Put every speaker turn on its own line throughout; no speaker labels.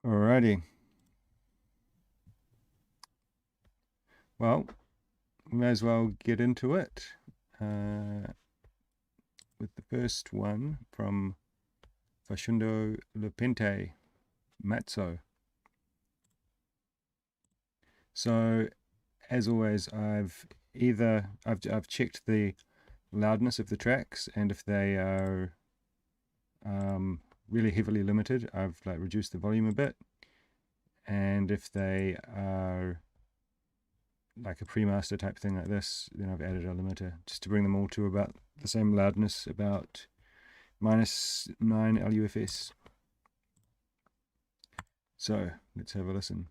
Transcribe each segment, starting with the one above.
Alrighty. Well, we may as well get into it with the first one from Fashundo Lepente, Mazzaro. So, as always, I've checked the loudness of the tracks, and if they are really heavily limited, I've reduced the volume a bit, and if they are like a pre-master type thing like this, then I've added a limiter just to bring them all to about the same loudness, about -9 LUFS. So let's have a listen.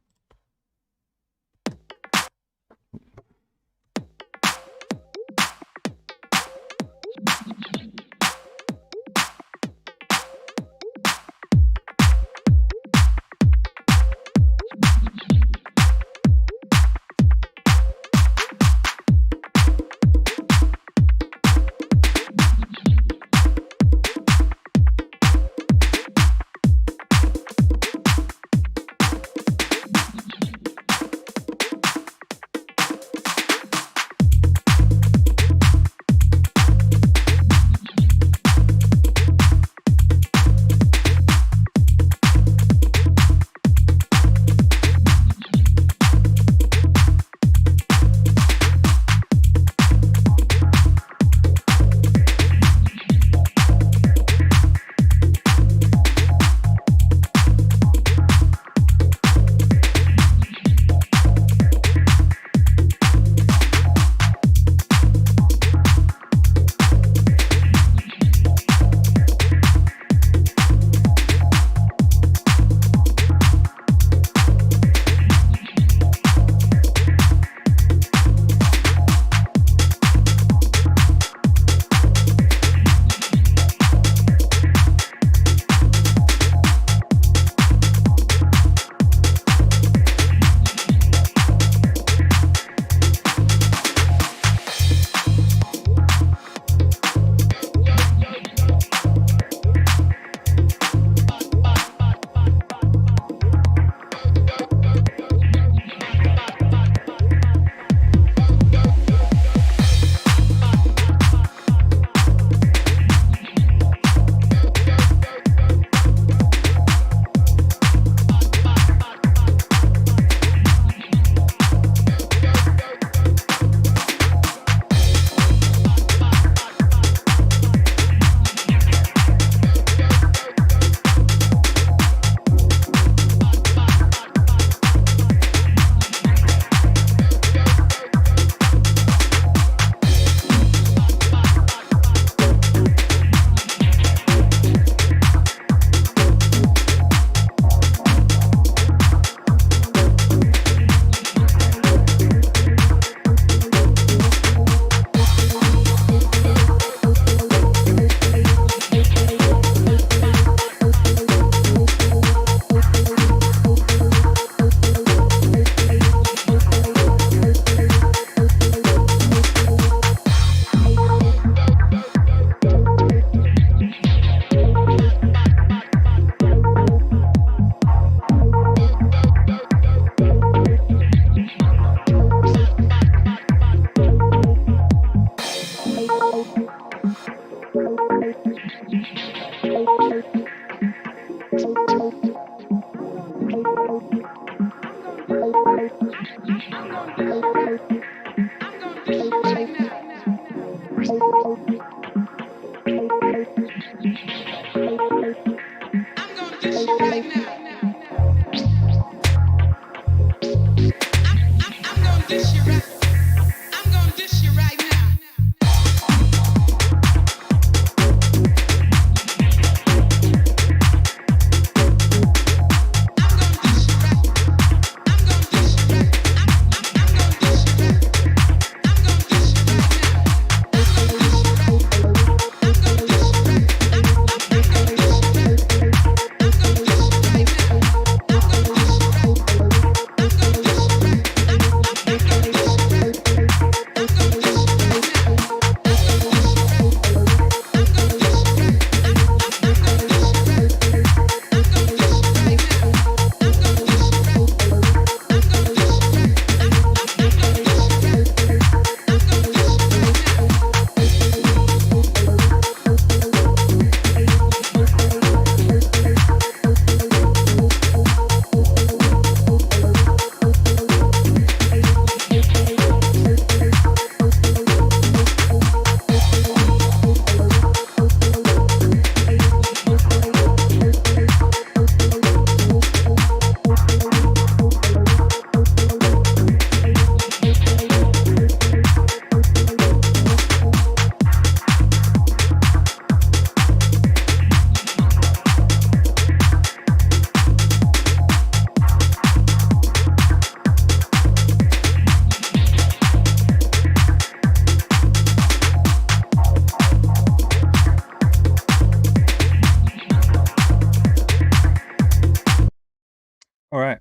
All right,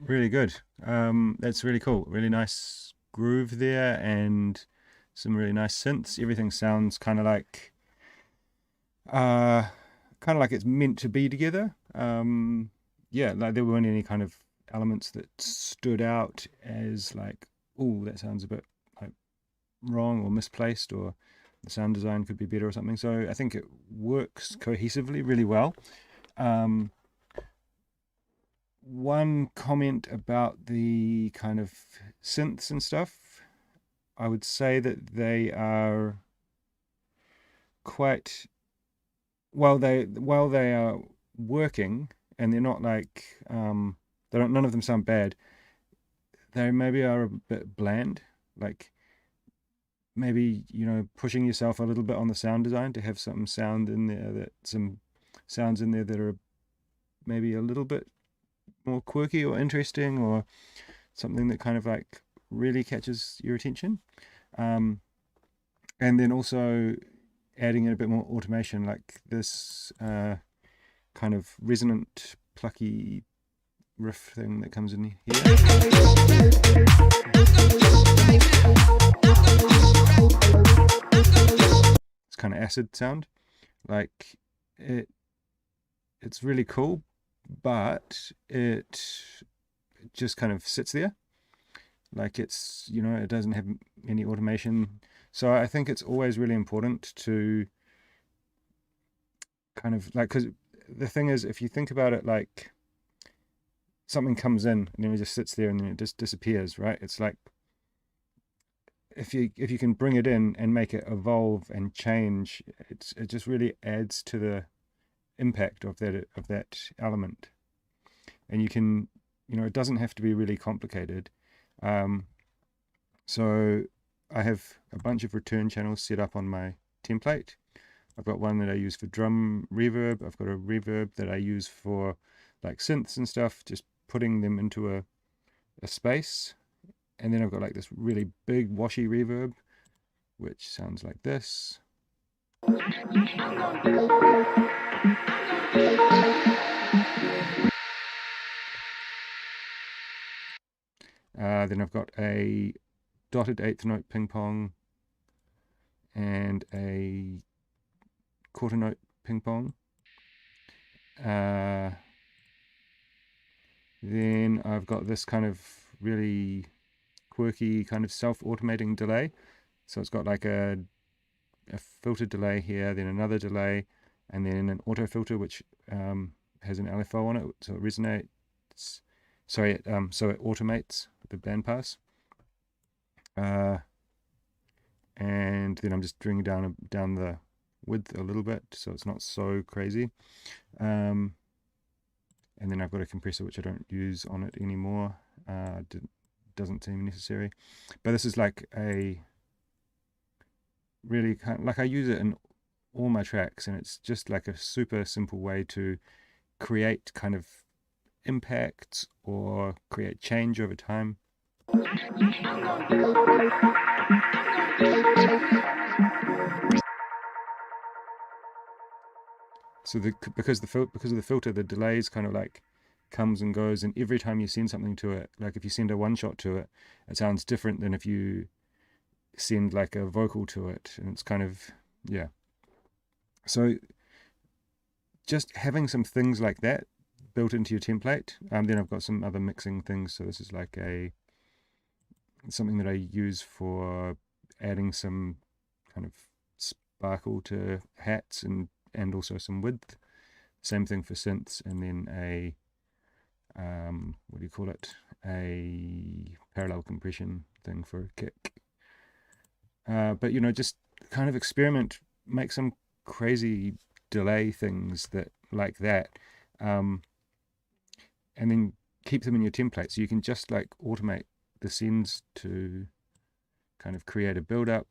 really good. That's really cool. Really nice groove there, and some really nice synths. Everything sounds uh, kind of like it's meant to be together. Yeah, like there weren't any kind of elements that stood out as like, oh, that sounds a bit like wrong or misplaced, or the sound design could be better or something. So I think it works cohesively really well. One comment about the kind of synths and stuff, I would say that they are quite, while they are working, and they're not like they don't, none of them sound bad, they maybe are a bit bland. Like maybe, you know, pushing yourself a little bit on the sound design to have some sound in there, that some sounds in there that are maybe a little bit more quirky or interesting, or something that kind of like really catches your attention. And then also adding in a bit more automation, like this kind of resonant, plucky riff thing that comes in here. It's kind of acid sound. Like it's really cool, but it just kind of sits there. Like it's, you know, it doesn't have any automation. So I think it's always really important to kind of like, because the thing is, if you think about it, like something comes in and then it just sits there and then it just disappears, right? It's like if you can bring it in and make it evolve and change, it just really adds to the impact of that element. And you can, you know, it doesn't have to be really complicated. So I have a bunch of return channels set up on my template. I've got one that I use for drum reverb. I've got a reverb that I use for like synths and stuff, just putting them into a space. And then I've got like this really big washy reverb, which sounds like this. Then I've got a dotted eighth note ping pong and a quarter note ping pong. Then I've got this kind of really quirky kind of self-automating delay. So it's got like a filter delay here, then another delay, and then an auto filter which has an LFO on it, so it resonates. Sorry, so it automates the bandpass. And then I'm just bringing down the width a little bit so it's not so crazy. And then I've got a compressor which I don't use on it anymore. Doesn't seem necessary, but this is like a really kind of, like I use it in all my tracks, and it's just like a super simple way to create kind of impact or create change over time. So because of the filter, the delays kind of like comes and goes, and every time you send something to it, like if you send a one shot to it, it sounds different than if you send like a vocal to it, and it's kind of, yeah. So just having some things like that built into your template. Then I've got some other mixing things. So this is like something that I use for adding some kind of sparkle to hats and also some width. Same thing for synths, and then a what do you call it? A parallel compression thing for a kick. But you know, just kind of experiment, make some crazy delay things like that, and then keep them in your template, so you can just like automate the sends to kind of create a build-up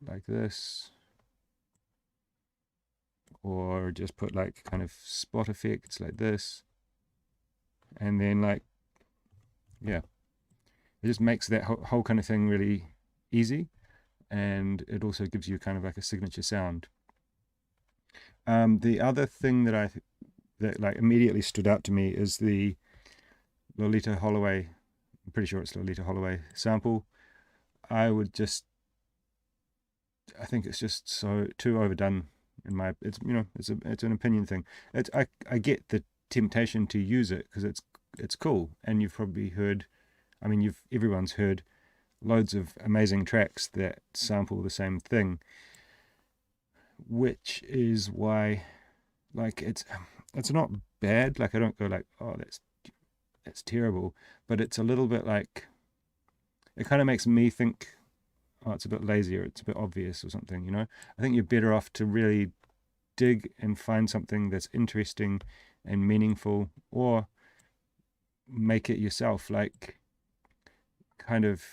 like this, or just put like kind of spot effects like this, and then like, yeah, it just makes that whole kind of thing really easy, and it also gives you kind of like a signature sound. The other thing that like immediately stood out to me is the Lolita Holloway, I'm pretty sure it's Lolita Holloway sample, I think it's just so too overdone in my, it's an opinion thing. I get the temptation to use it because it's cool, and you've probably heard, everyone's heard loads of amazing tracks that sample the same thing, which is why, like, it's not bad. Like, I don't go like, oh, that's terrible, but it's a little bit like, it kind of makes me think, oh, it's a bit lazy, or it's a bit obvious or something, I think you're better off to really dig and find something that's interesting and meaningful, or make it yourself. Like, kind of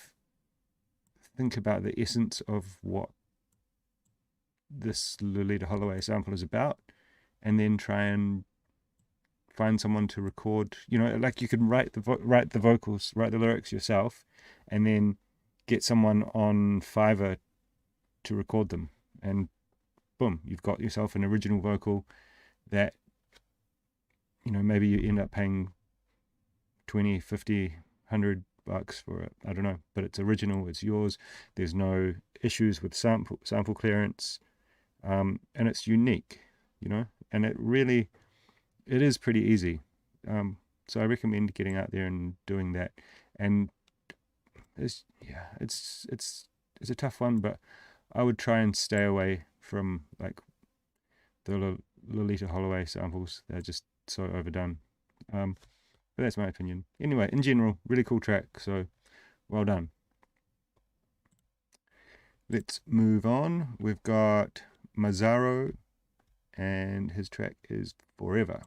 think about the essence of what this Lolita Holloway sample is about, and then try and find someone to record. Like, you can write the vocals, write the lyrics yourself, and then get someone on Fiverr to record them, and boom, you've got yourself an original vocal that, maybe you end up paying 20, 50, $100 for it. I don't know, but it's original, it's yours. There's no issues with sample clearance, and it's unique, and it is pretty easy. So I recommend getting out there and doing that. And it's a tough one, but I would try and stay away from like the Lolita Holloway samples. They're just so overdone. But that's my opinion. Anyway, in general, really cool track, so well done. Let's move on. We've got Mazzaro, and his track is Forever.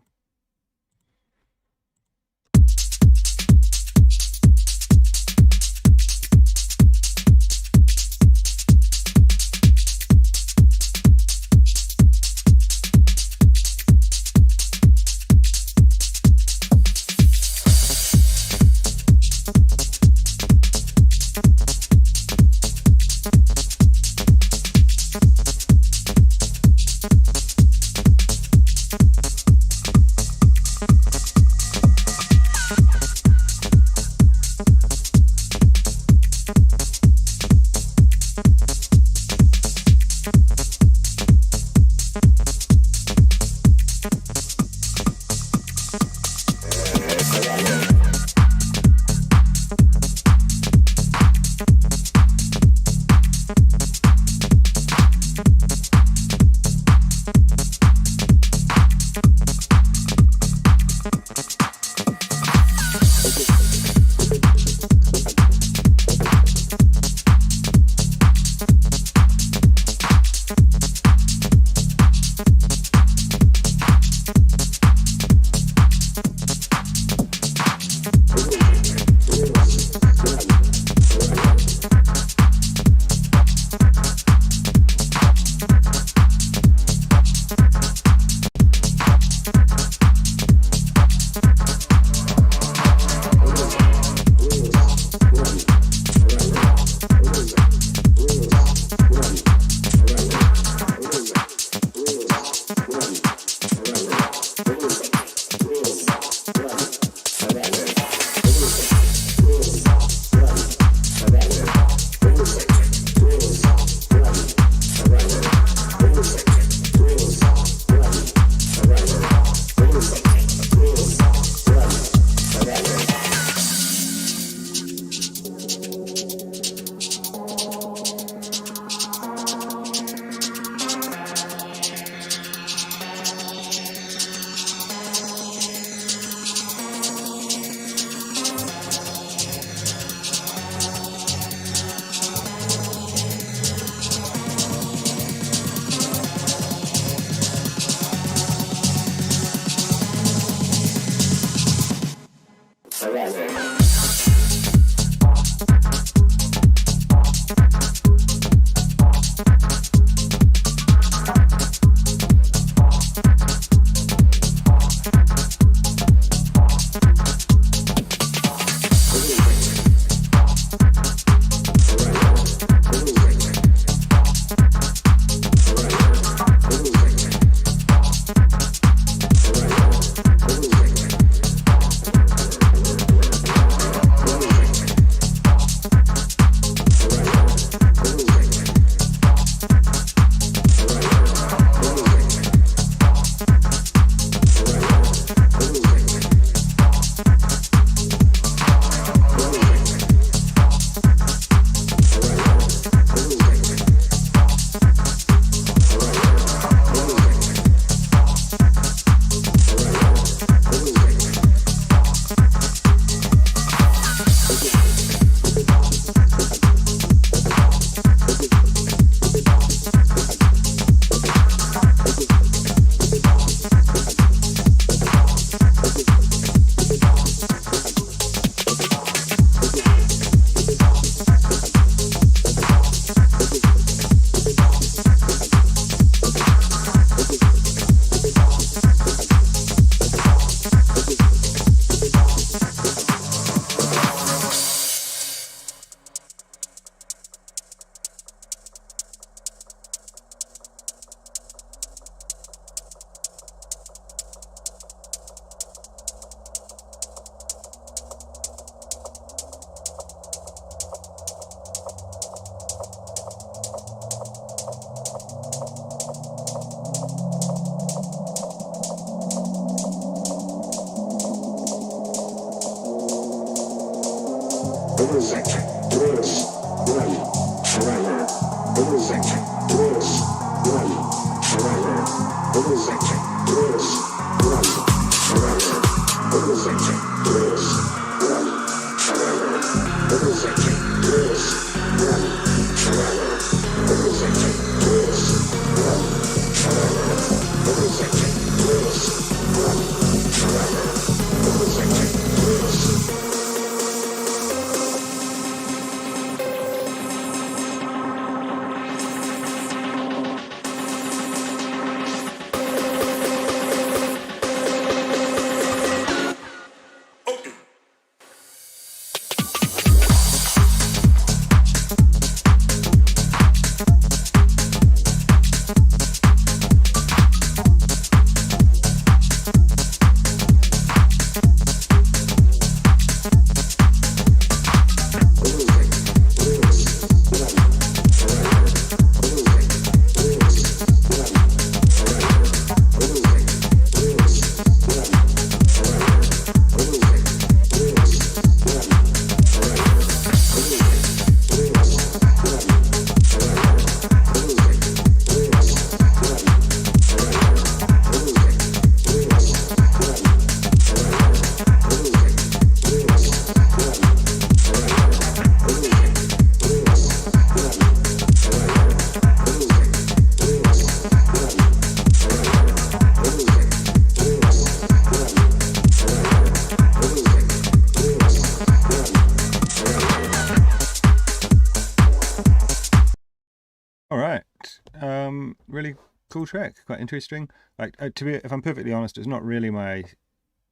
Really cool track, quite interesting. Like if I'm perfectly honest, it's not really my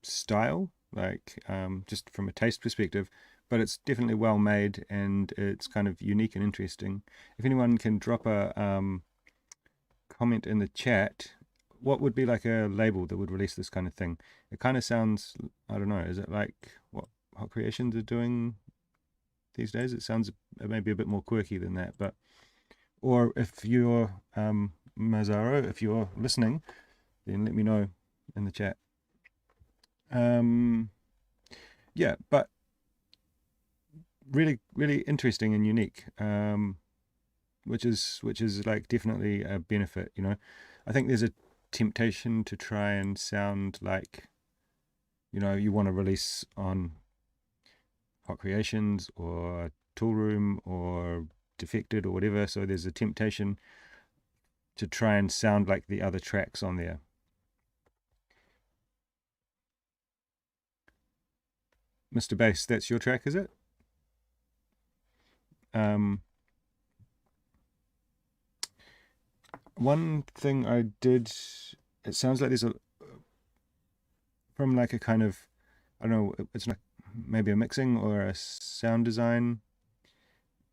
style, like just from a taste perspective, but it's definitely well made and it's kind of unique and interesting. If anyone can drop a comment in the chat, what would be like a label that would release this kind of thing? It kind of sounds, I don't know, is it like what Hot Creations are doing these days? It sounds maybe a bit more quirky than that, but or if you're Mazzaro, if you're listening, then let me know in the chat. Yeah, but really interesting and unique, which is like definitely a benefit, you know. I think there's a temptation to try and sound like, you know, you want to release on Hot Creations or Toolroom or Defected or whatever, so there's a temptation to try and sound like the other tracks on there. Mr. Bass, that's your track, is it? One thing I did, it sounds like there's a, from like a kind of, I don't know, it's like maybe a mixing or a sound design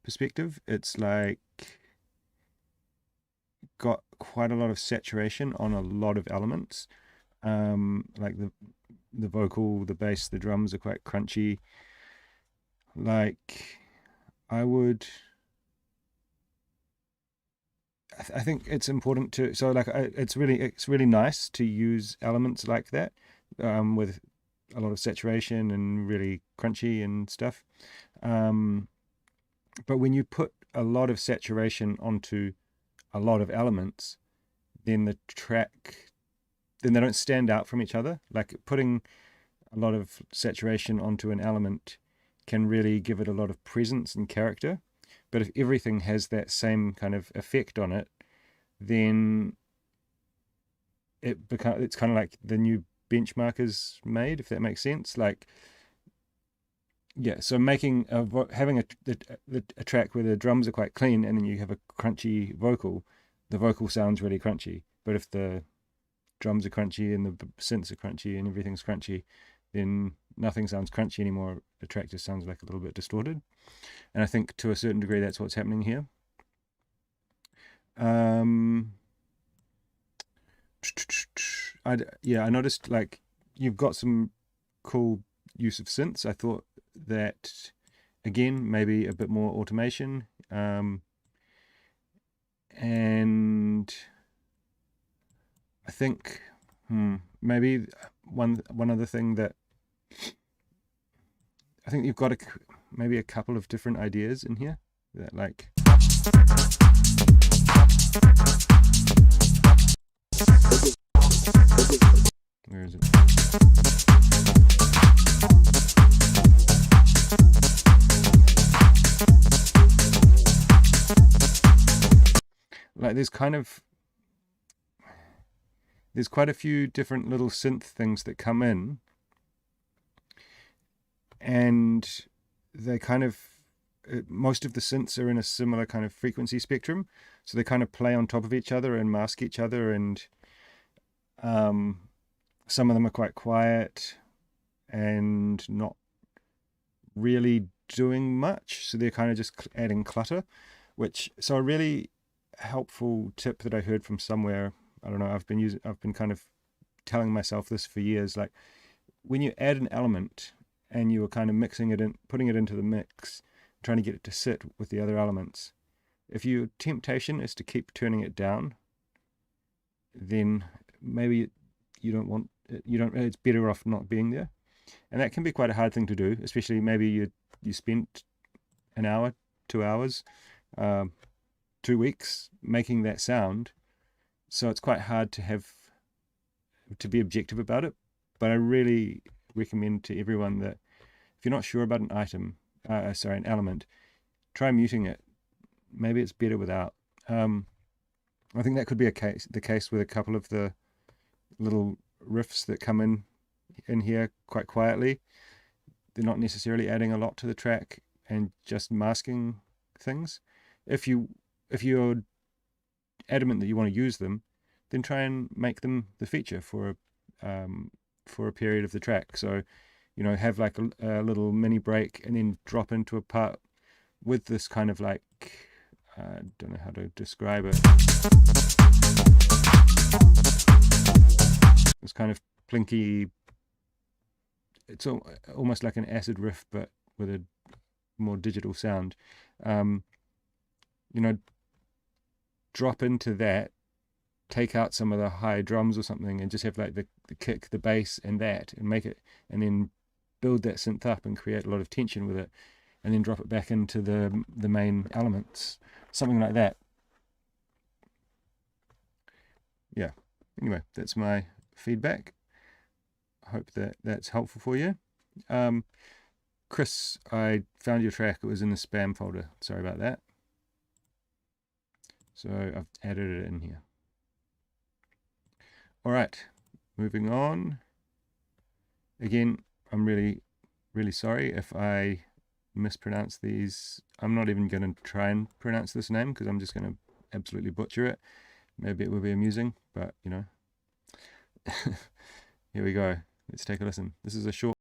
perspective, it's like got quite a lot of saturation on a lot of elements. Like the vocal, the bass, the drums are quite crunchy. Like I think it's important to, so like it's really nice to use elements like that, with a lot of saturation and really crunchy and stuff. But when you put a lot of saturation onto a lot of elements, then the track, then they don't stand out from each other. Like putting a lot of saturation onto an element can really give it a lot of presence and character. But if everything has that same kind of effect on it, then it's kind of like the new benchmark is made, if that makes sense. Like, yeah, so having a track where the drums are quite clean and then you have a crunchy vocal, the vocal sounds really crunchy. But if the drums are crunchy and the synths are crunchy and everything's crunchy, then nothing sounds crunchy anymore. The track just sounds like a little bit distorted. And I think to a certain degree that's what's happening here. I noticed like you've got some cool use of synths. I thought that again, maybe a bit more automation, and I think maybe one other thing that I think you've got maybe a couple of different ideas in here that like. Where is it? Like there's quite a few different little synth things that come in, and they most of the synths are in a similar kind of frequency spectrum, so they kind of play on top of each other and mask each other, and some of them are quite quiet and not really doing much, so they're kind of just adding clutter. So a really helpful tip that I heard from somewhere, I don't know, I've been kind of telling myself this for years, like when you add an element and you are kind of mixing it in, putting it into the mix, trying to get it to sit with the other elements, if your temptation is to keep turning it down, then maybe you don't want it, it's better off not being there. And that can be quite a hard thing to do, especially maybe you spent an hour, 2 hours, 2 weeks making that sound, so it's quite hard to be objective about it. But I really recommend to everyone that if you're not sure about an element, try muting it. Maybe it's better without. I think that could be the case with a couple of the little riffs that come in here quite quietly. They're not necessarily adding a lot to the track and just masking things. If you're adamant that you want to use them, then try and make them the feature for a period of the track. So, have like a little mini break and then drop into a part with this kind of like, I don't know how to describe it. It's kind of plinky. It's almost like an acid riff, but with a more digital sound. Drop into that, take out some of the high drums or something, and just have like the kick, the bass, and make it, and then build that synth up and create a lot of tension with it, and then drop it back into the main elements, something like that. Yeah. Anyway, that's my feedback. I hope that's helpful for you. Chris, I found your track. It was in the spam folder. Sorry about that. So I've added it in here. All right, moving on. Again, I'm really, really sorry if I mispronounce these. I'm not even going to try and pronounce this name because I'm just going to absolutely butcher it. Maybe it will be amusing, but here we go. Let's take a listen. This is a short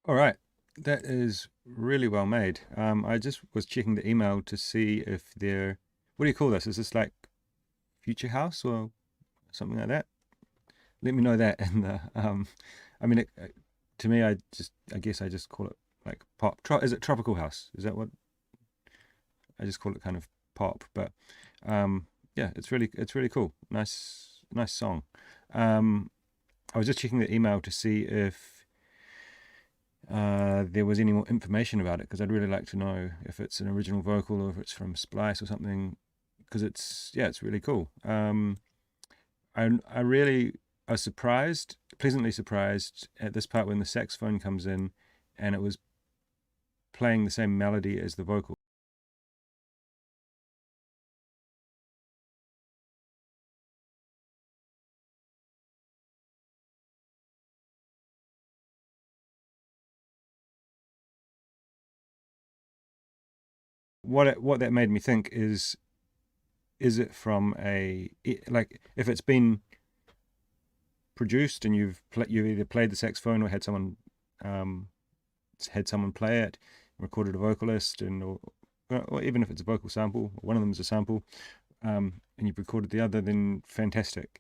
All right, that is really well made. I just was checking the email to see if they're, what do you call this? Is this like Future House or something like that? Let me know that in the, I mean, to me, I guess I just call it like pop. Is it Tropical House? Is that what? I just call it kind of pop, but yeah, it's really cool. Nice song. I was just checking the email to see if there was any more information about it, because I'd really like to know if it's an original vocal or if it's from Splice or something, because it's really cool. I was surprised, pleasantly surprised at this part when the saxophone comes in and it was playing the same melody as the vocal. What that made me think is it from like, if it's been produced and you've either played the saxophone or had someone play it, recorded a vocalist, and or even if it's a vocal sample, one of them is a sample, and you've recorded the other, then fantastic.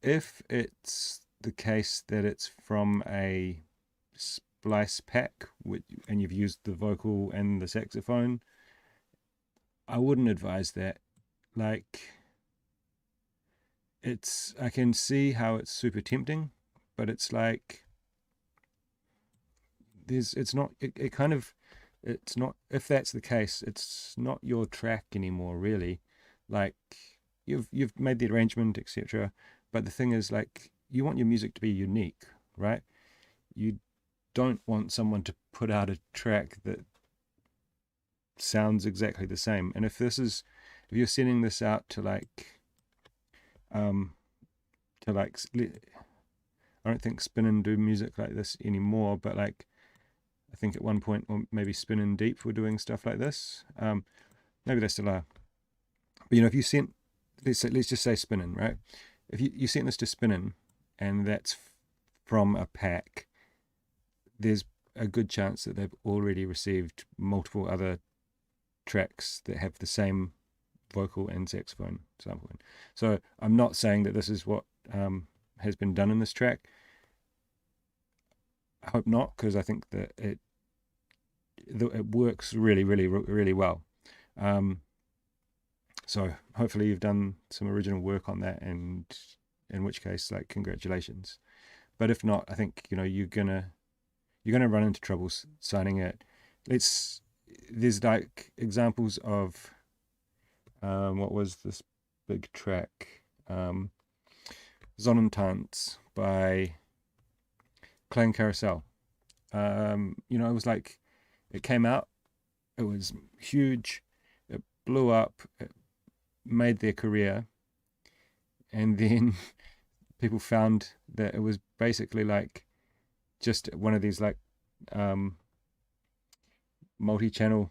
If it's the case that it's from a splice pack and you've used the vocal and the saxophone, I wouldn't advise that. Like, I can see how it's super tempting, but it's like, it's not, if that's the case, it's not your track anymore, really. Like, you've made the arrangement, etc. But the thing is, like, you want your music to be unique, right? You don't want someone to put out a track that sounds exactly the same. And if you're sending this out to like, I don't think Spinnin do music like this anymore, but like, I think at one point, or maybe Spinnin Deep were doing stuff like this. Maybe they still are. But if you sent, let's just say Spinnin, right? If you sent this to Spinnin and that's from a pack, there's a good chance that they've already received multiple other tracks that have the same vocal and saxophone sampling. So I'm not saying that this is what has been done in this track. I hope not, because I think that it works really well. So hopefully you've done some original work on that, and in which case, like, congratulations. But if not, I think you're gonna run into trouble signing it. There's like examples of what was this big track, Sonnentanz by Clan Carousel. It was like, it came out, it was huge, it blew up, it made their career, and then people found that it was basically like just one of these like multi-channel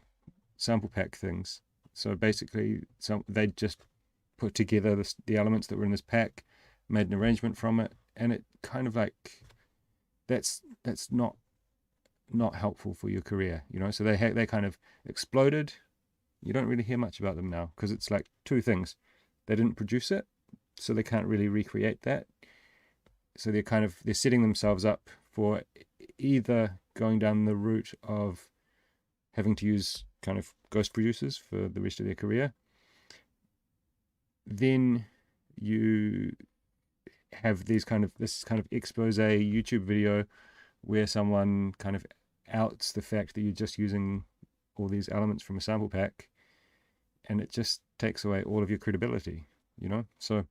sample pack things. So basically, they just put together the elements that were in this pack, made an arrangement from it, and it kind of like, that's not helpful for your career, So they kind of exploded. You don't really hear much about them now, because it's like two things: they didn't produce it, so they can't really recreate that. So they're setting themselves up for either going down the route of having to use kind of ghost producers for the rest of their career. Then you have this kind of expose YouTube video where someone kind of outs the fact that you're just using all these elements from a sample pack, and it just takes away all of your credibility, you know. So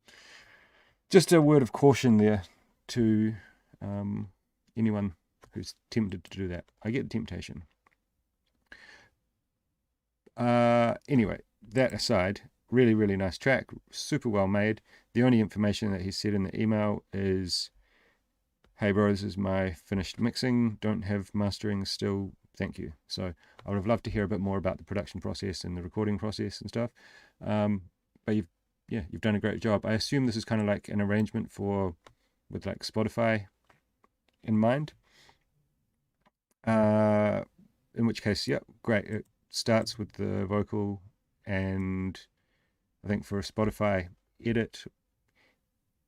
just a word of caution there to anyone who's tempted to do that. I get the temptation. Anyway, that aside, really, really nice track, super well made. The only information that he said in the email is, hey bro, this is my finished mixing, don't have mastering still, thank you. So I would have loved to hear a bit more about the production process and the recording process and stuff. But you've done a great job. I assume this is kind of like an arrangement with like Spotify in mind. In which case, yeah, great. It starts with the vocal, and I think for a Spotify edit,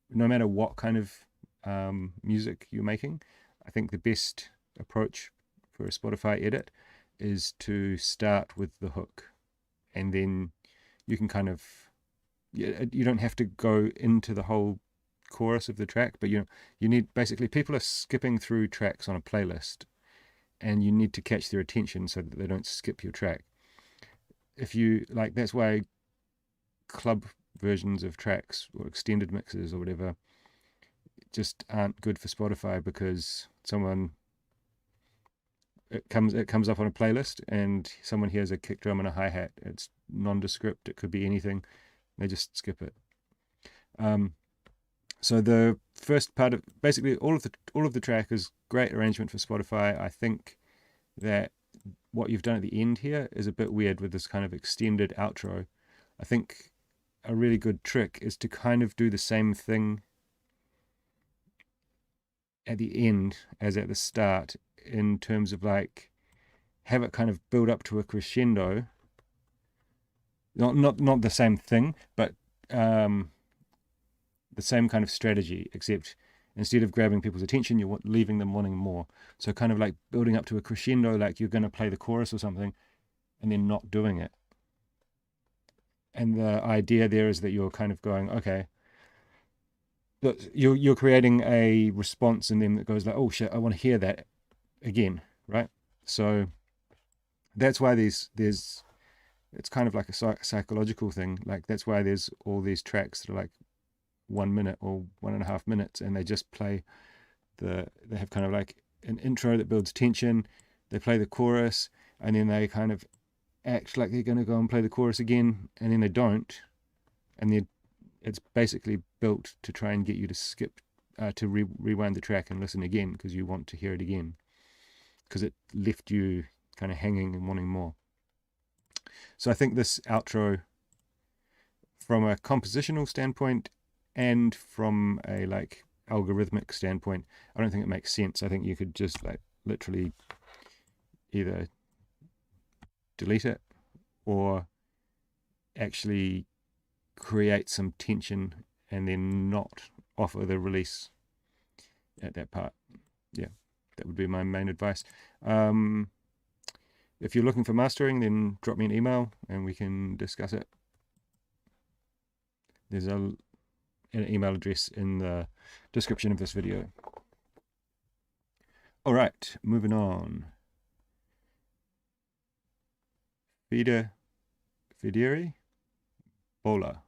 no matter what kind of music you're making, I think the best approach for a Spotify edit is to start with the hook, and then you can kind of, you don't have to go into the whole chorus of the track, but you need, basically people are skipping through tracks on a playlist, and you need to catch their attention so that they don't skip your track. If you like, that's why club versions of tracks or extended mixes or whatever just aren't good for Spotify, because it comes up on a playlist and someone hears a kick drum and a hi-hat. It's nondescript, it could be anything, they just skip it. So the first part of, basically all of the track is great arrangement for Spotify. I think that what you've done at the end here is a bit weird with this kind of extended outro. I think a really good trick is to kind of do the same thing at the end as at the start, in terms of like have it kind of build up to a crescendo. Not the same thing, but the same kind of strategy, except instead of grabbing people's attention, you're leaving them wanting more. So kind of like building up to a crescendo, like you're going to play the chorus or something, and then not doing it. And the idea there is that you're kind of going, okay, but you're creating a response in them that goes like, oh shit, I want to hear that again, right? So that's why it's kind of like a psychological thing. Like that's why there's all these tracks that are like 1 minute or 1.5 minutes, and they just play they have kind of like an intro that builds tension, they play the chorus, and then they kind of act like they're going to go and play the chorus again, and then they don't, and then it's basically built to try and get you to skip, to rewind the track and listen again, because you want to hear it again, because it left you kind of hanging and wanting more. So I think this outro, from a compositional standpoint and from a like algorithmic standpoint, I don't think it makes sense. I think you could just like literally either delete it or actually create some tension and then not offer the release at that part. Yeah, that would be my main advice. If you're looking for mastering, then drop me an email and we can discuss it. There's an email address in the description of this video. All right, moving on. Federi, Bola.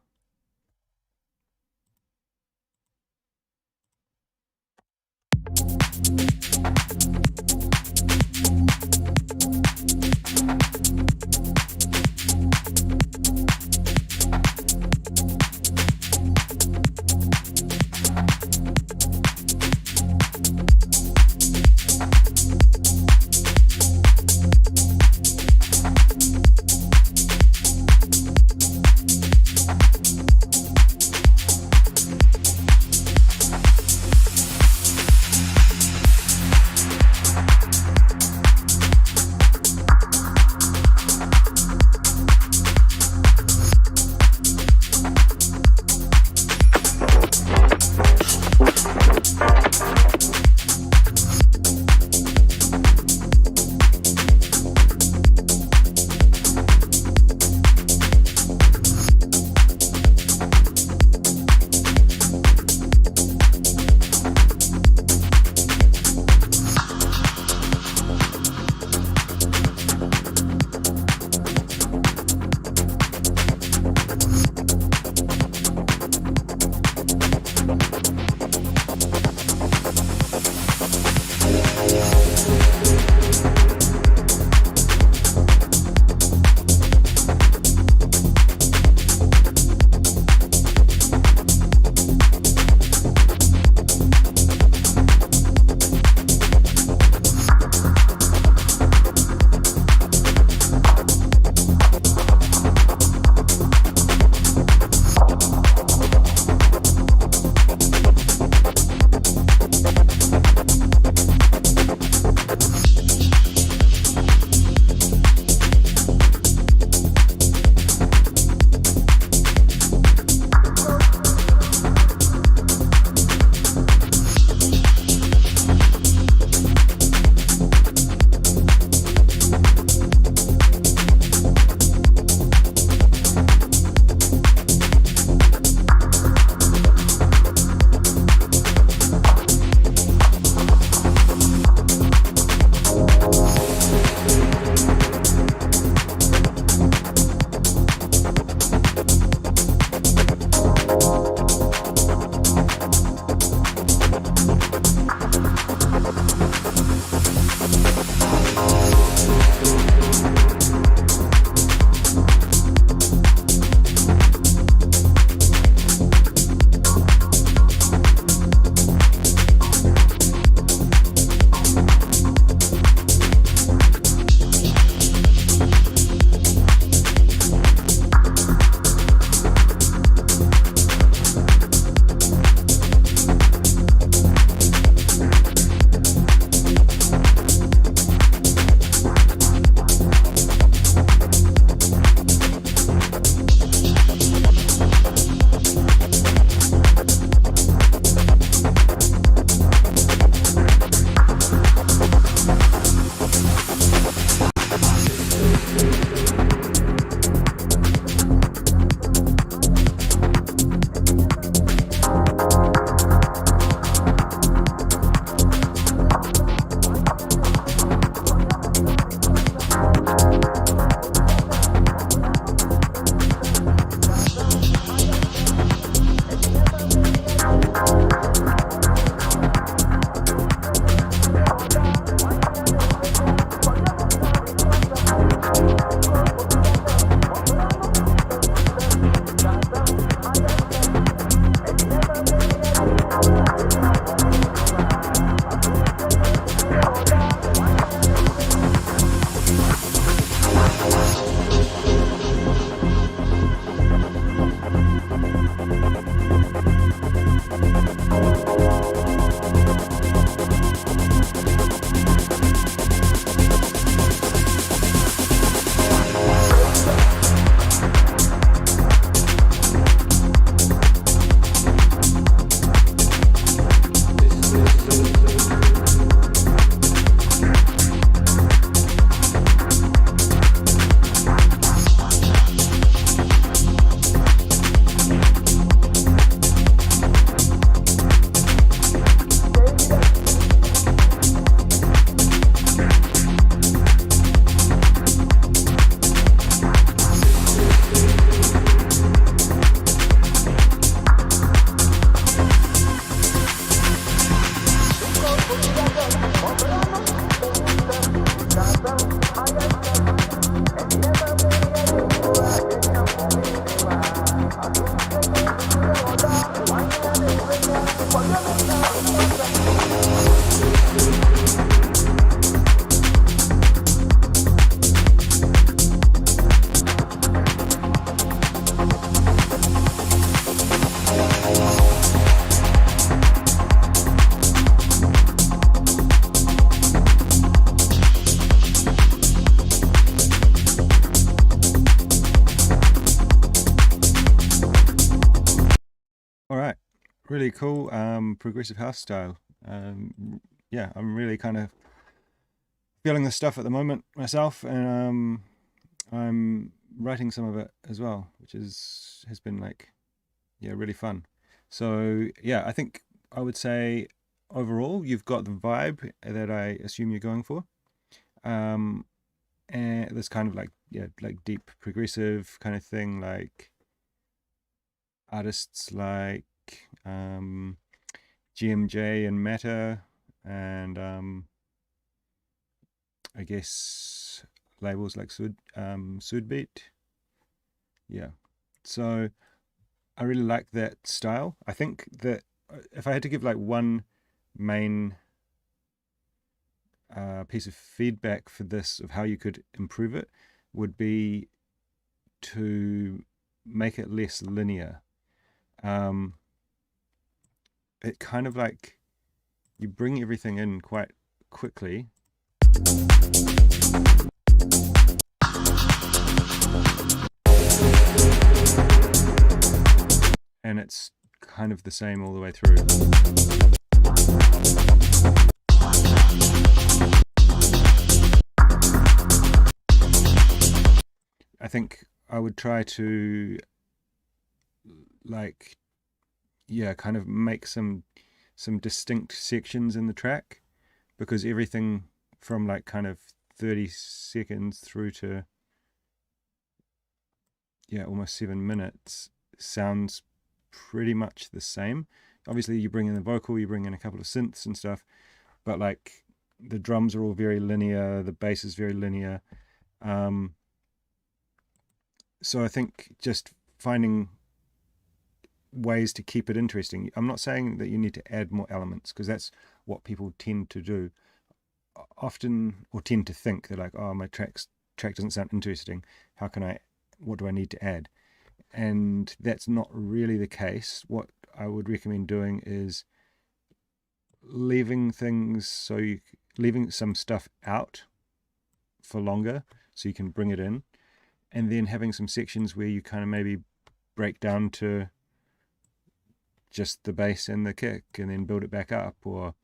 right, really cool progressive house style. Yeah, I'm really kind of feeling this stuff at the moment myself, and I'm writing some of it as well, which has been like, yeah, really fun. So yeah, I think I would say overall you've got the vibe that I assume you're going for. And this kind of like, yeah, like deep progressive kind of thing, like artists like GMJ and Matter, and I guess labels like Sudbeat. Yeah, so I really like that style. I think that if I had to give like one main piece of feedback for this of how you could improve it, would be to make it less linear. It kind of like, you bring everything in quite quickly, and it's kind of the same all the way through. I think I would try to like, yeah, kind of make some distinct sections in the track, because everything from like kind of 30 seconds through to, yeah, almost 7 minutes sounds pretty much the same. Obviously you bring in the vocal, you bring in a couple of synths and stuff, but like the drums are all very linear, the bass is very linear. So I think just finding ways to keep it interesting. I'm not saying that you need to add more elements, because that's what people tend to do often, or tend to think. They're like, oh, my track doesn't sound interesting, what do I need to add? And that's not really the case. What I would recommend doing is leaving some stuff out for longer so you can bring it in, and then having some sections where you kind of maybe break down to just the bass and the kick and then build it back up, or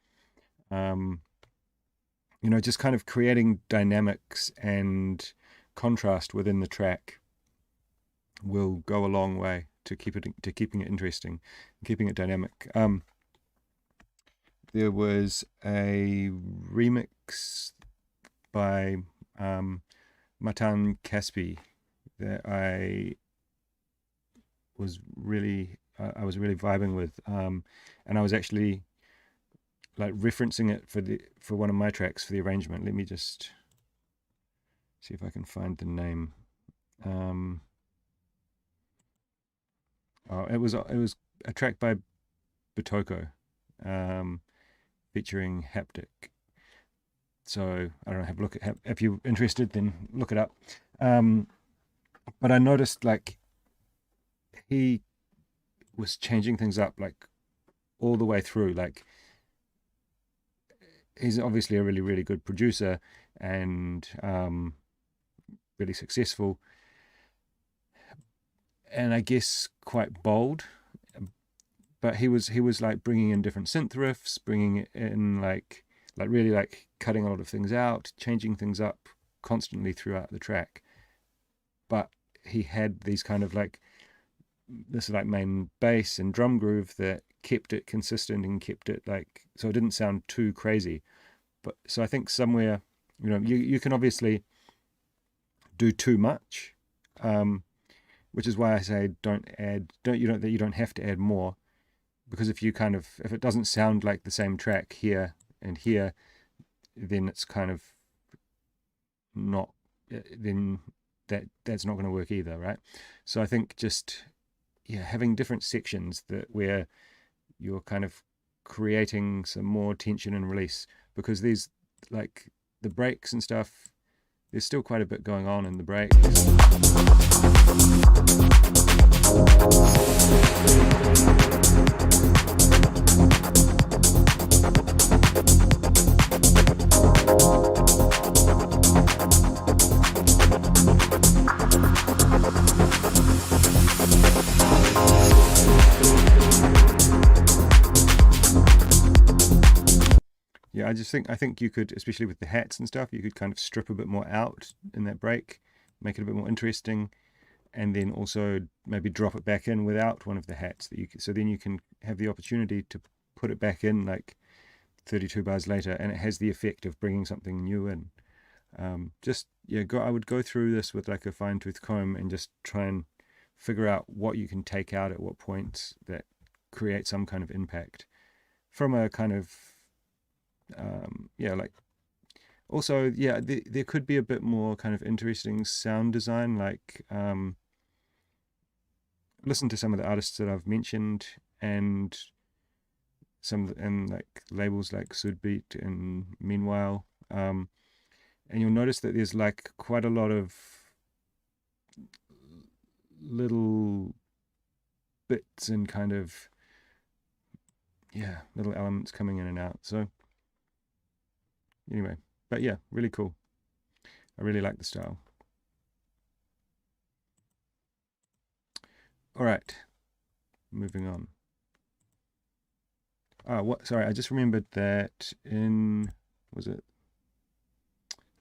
just kind of creating dynamics and contrast within the track will go a long way to keeping it interesting, keeping it dynamic. There was a remix by Matan Caspi that I was really vibing with, and I was actually like referencing it for one of my tracks for the arrangement. Let me just see if I can find the name. It was a track by Batoko, featuring Haptic. So I don't know, have a look at if you're interested, then look it up. But I noticed like he was changing things up like all the way through. Like, he's obviously a really, really good producer and really successful, and I guess quite bold. But he was like bringing in different synth riffs, bringing in like really like cutting a lot of things out, changing things up constantly throughout the track. But he had these kind of like this like main bass and drum groove that kept it consistent and kept it like, so it didn't sound too crazy. But so I think somewhere, you can obviously do too much, which is why I say you don't have to add more, because if it doesn't sound like the same track here and here, then it's kind of not, then that's not going to work either, right? So I think just having different sections where you're kind of creating some more tension and release, because these like the breaks and stuff, there's still quite a bit going on in the breaks. yeah, I think you could, especially with the hats and stuff, you could kind of strip a bit more out in that break, make it a bit more interesting, and then also maybe drop it back in without one of the hats that you so then you can have the opportunity to put it back in like 32 bars later, and it has the effect of bringing something new in. Just yeah, I would go through this with like a fine-tooth comb and just try and figure out what you can take out at what points that create some kind of impact from a kind of yeah, like also yeah, there could be a bit more kind of interesting sound design, like listen to some of the artists that I've mentioned, and and like labels like Sudbeat and Meanwhile, and you'll notice that there's like quite a lot of little bits and kind of yeah, little elements coming in and out. So anyway, but yeah, really cool. I really like the style. All right, moving on. Sorry, I just remembered that in, was it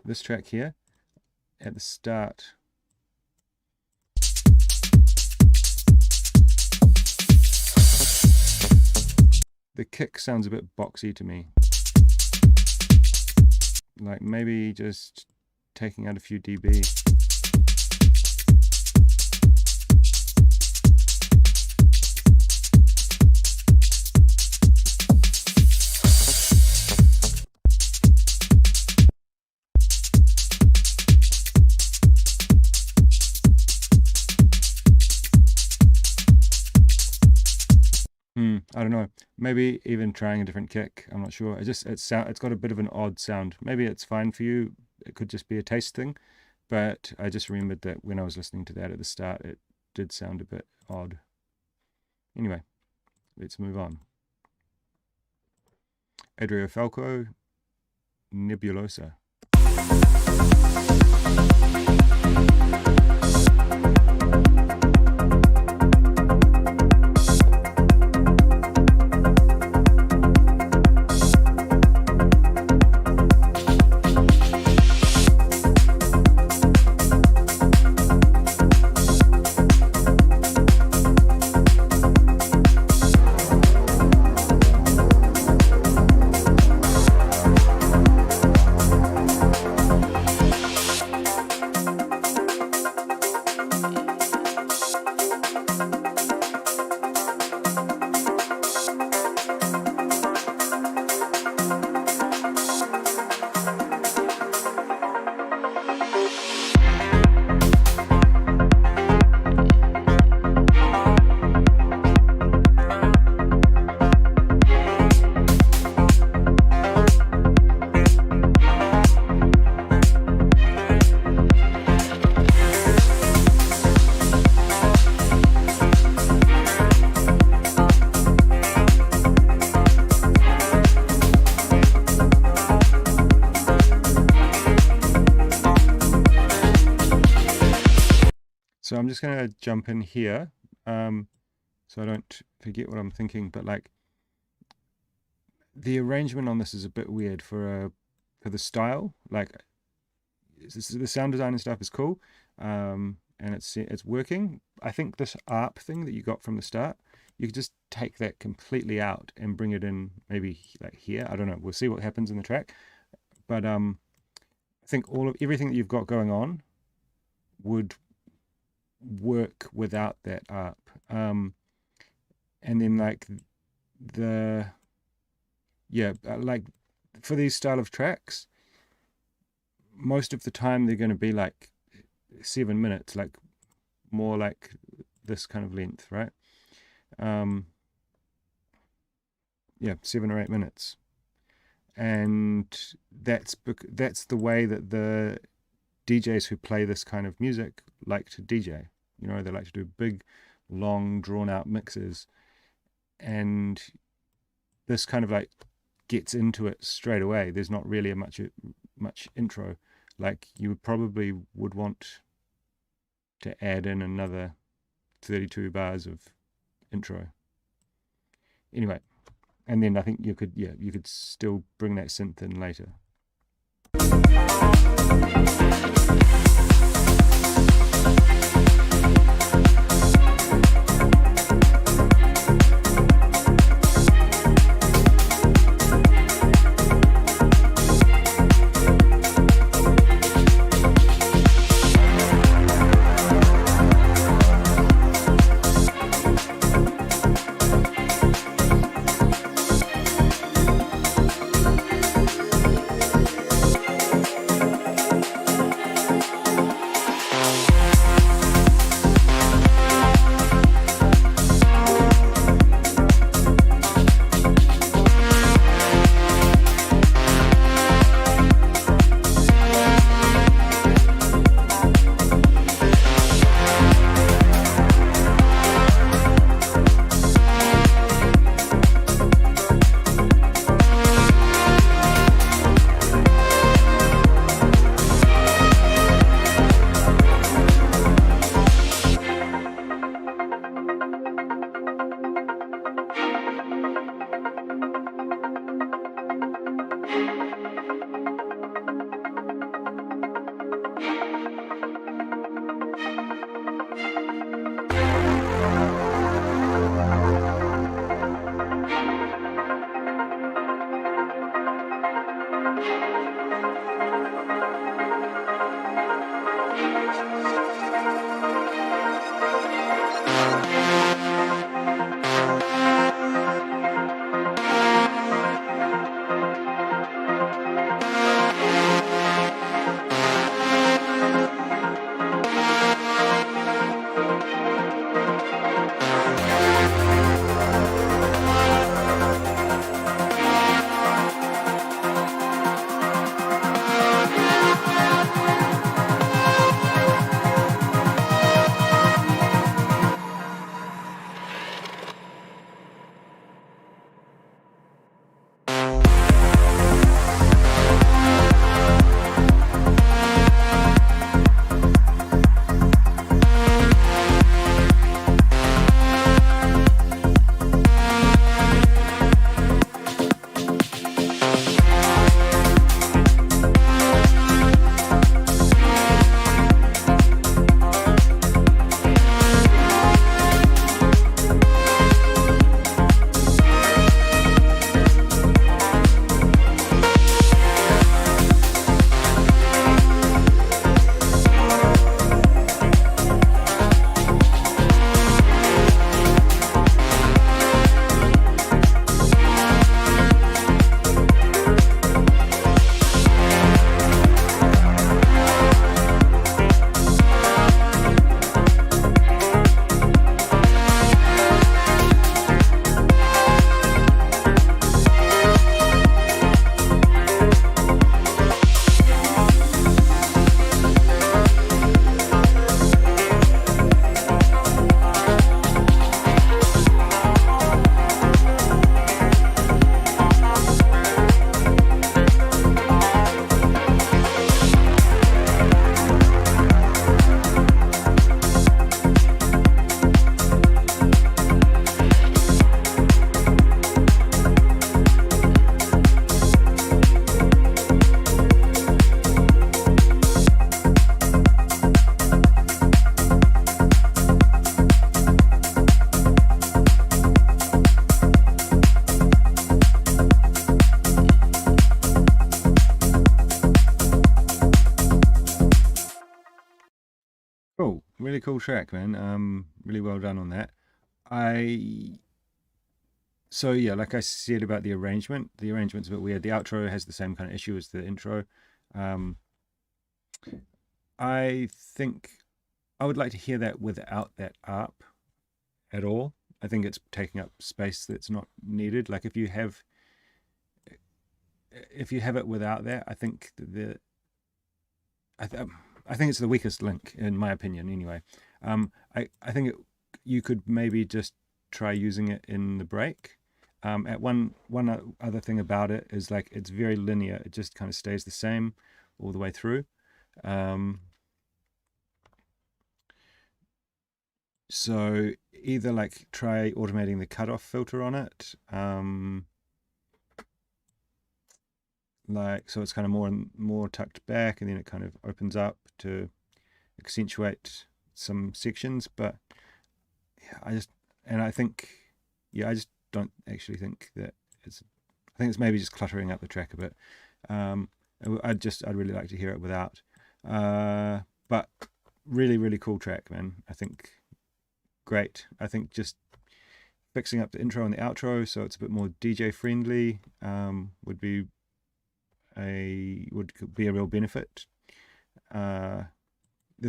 this track here at the start, the kick sounds a bit boxy to me. Like maybe just taking out a few dB. I don't know. Maybe even trying a different kick. I'm not sure. It's got a bit of an odd sound. Maybe it's fine for you. It could just be a taste thing. But I just remembered that when I was listening to that at the start, it did sound a bit odd. Anyway, let's move on. Adria Falco, Nebulosa. So I'm just going to jump in here, so I don't forget what I'm thinking. But like, the arrangement on this is a bit weird for the style. Like, the sound design and stuff is cool, and it's working. I think this ARP thing that you got from the start, you could just take that completely out and bring it in maybe like here. I don't know. We'll see what happens in the track. But I think everything that you've got going on would work without that ARP. And then like like for these style of tracks, most of the time they're going to be like 7 minutes, like more like this kind of length, right? Yeah, 7 or 8 minutes. And that's the way that the DJs who play this kind of music like to DJ. You know, they like to do big, long, drawn-out mixes, and this kind of like gets into it straight away. There's not really much intro. Like, you probably would want to add in another 32 bars of intro. Anyway, And then I think you could still bring that synth in later. Cool, really cool track, man. Really well done on that. So yeah, like I said about the arrangement's a bit weird. The outro has the same kind of issue as the intro. I think I would like to hear that without that ARP at all. I think it's taking up space that's not needed. Like if you have it without that, I think I think it's the weakest link in my opinion. Anyway, I think you could maybe just try using it in the break. At one other thing about it is like it's very linear. It just kind of stays the same all the way through. So either like try automating the cutoff filter on it, like, so it's kind of more and more tucked back, and then it kind of opens up to accentuate some sections. But yeah, I just don't actually think that I think it's maybe just cluttering up the track a bit. I'd really like to hear it without. But really, really cool track, man. I think great. I think just fixing up the intro and the outro so it's a bit more DJ friendly would be a real benefit. The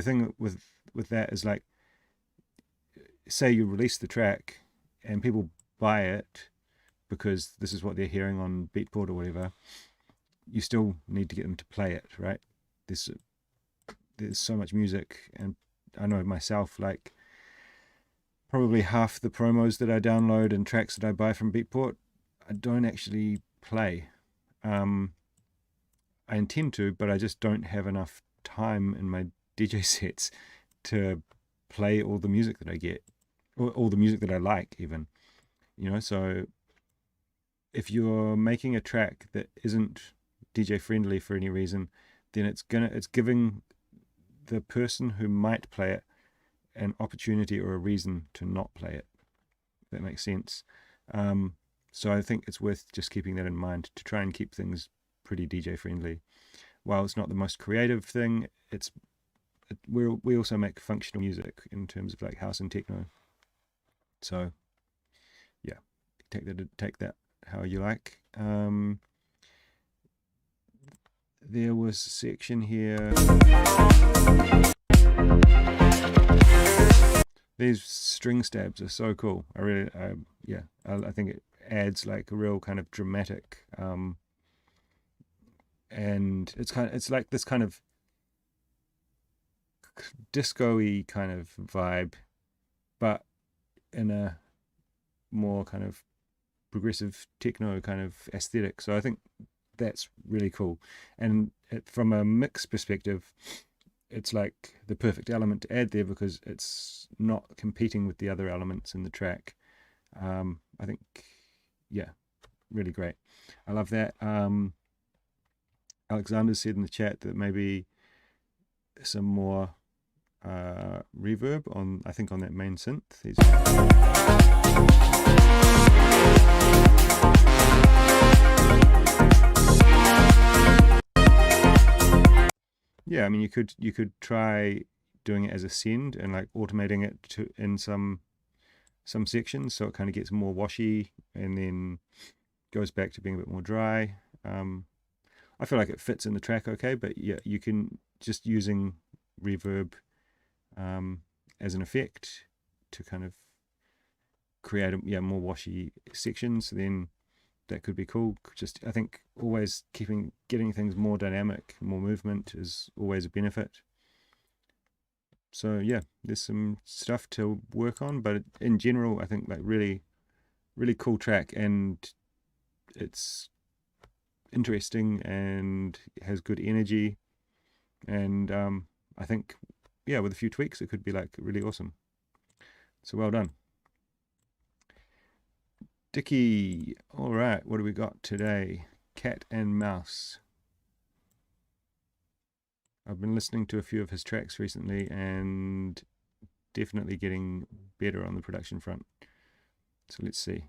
thing with that is, like, say you release the track and people buy it because this is what they're hearing on Beatport or whatever, you still need to get them to play it, right? There's so much music, and I know myself, like, probably half the promos that I download and tracks that I buy from Beatport, I don't actually play. I intend to, but I just don't have enough time in my DJ sets to play all the music that I get, or all the music that I like even, so if you're making a track that isn't DJ friendly for any reason, then it's giving the person who might play it an opportunity or a reason to not play it. If that makes sense. So I think it's worth just keeping that in mind to try and keep things pretty DJ friendly. While it's not the most creative thing, we also make functional music in terms of like house and techno. So yeah, take that how you like. There was a section here. These string stabs are so cool. I think it adds like a real kind of dramatic, and it's like this kind of disco-y kind of vibe, but in a more kind of progressive techno kind of aesthetic. So I think that's really cool. And from a mix perspective, it's like the perfect element to add there because it's not competing with the other elements in the track. I think, yeah, really great. I love that. Alexander said in the chat that maybe some more reverb on that main synth. Yeah, I mean, you could try doing it as a send and like automating it in some sections, so it kind of gets more washy and then goes back to being a bit more dry. I feel like it fits in the track okay, but yeah, you can just using reverb as an effect to kind of create more washy sections, then that could be cool. Just, I think always getting things more dynamic, more movement is always a benefit. So yeah, there's some stuff to work on, but in general, I think like really, really cool track, and it's interesting and has good energy, and I think, yeah, with a few tweaks, it could be like really awesome. So well done. Dickie, all right, what do we got today? Cat and Mouse. I've been listening to a few of his tracks recently and definitely getting better on the production front. So let's see.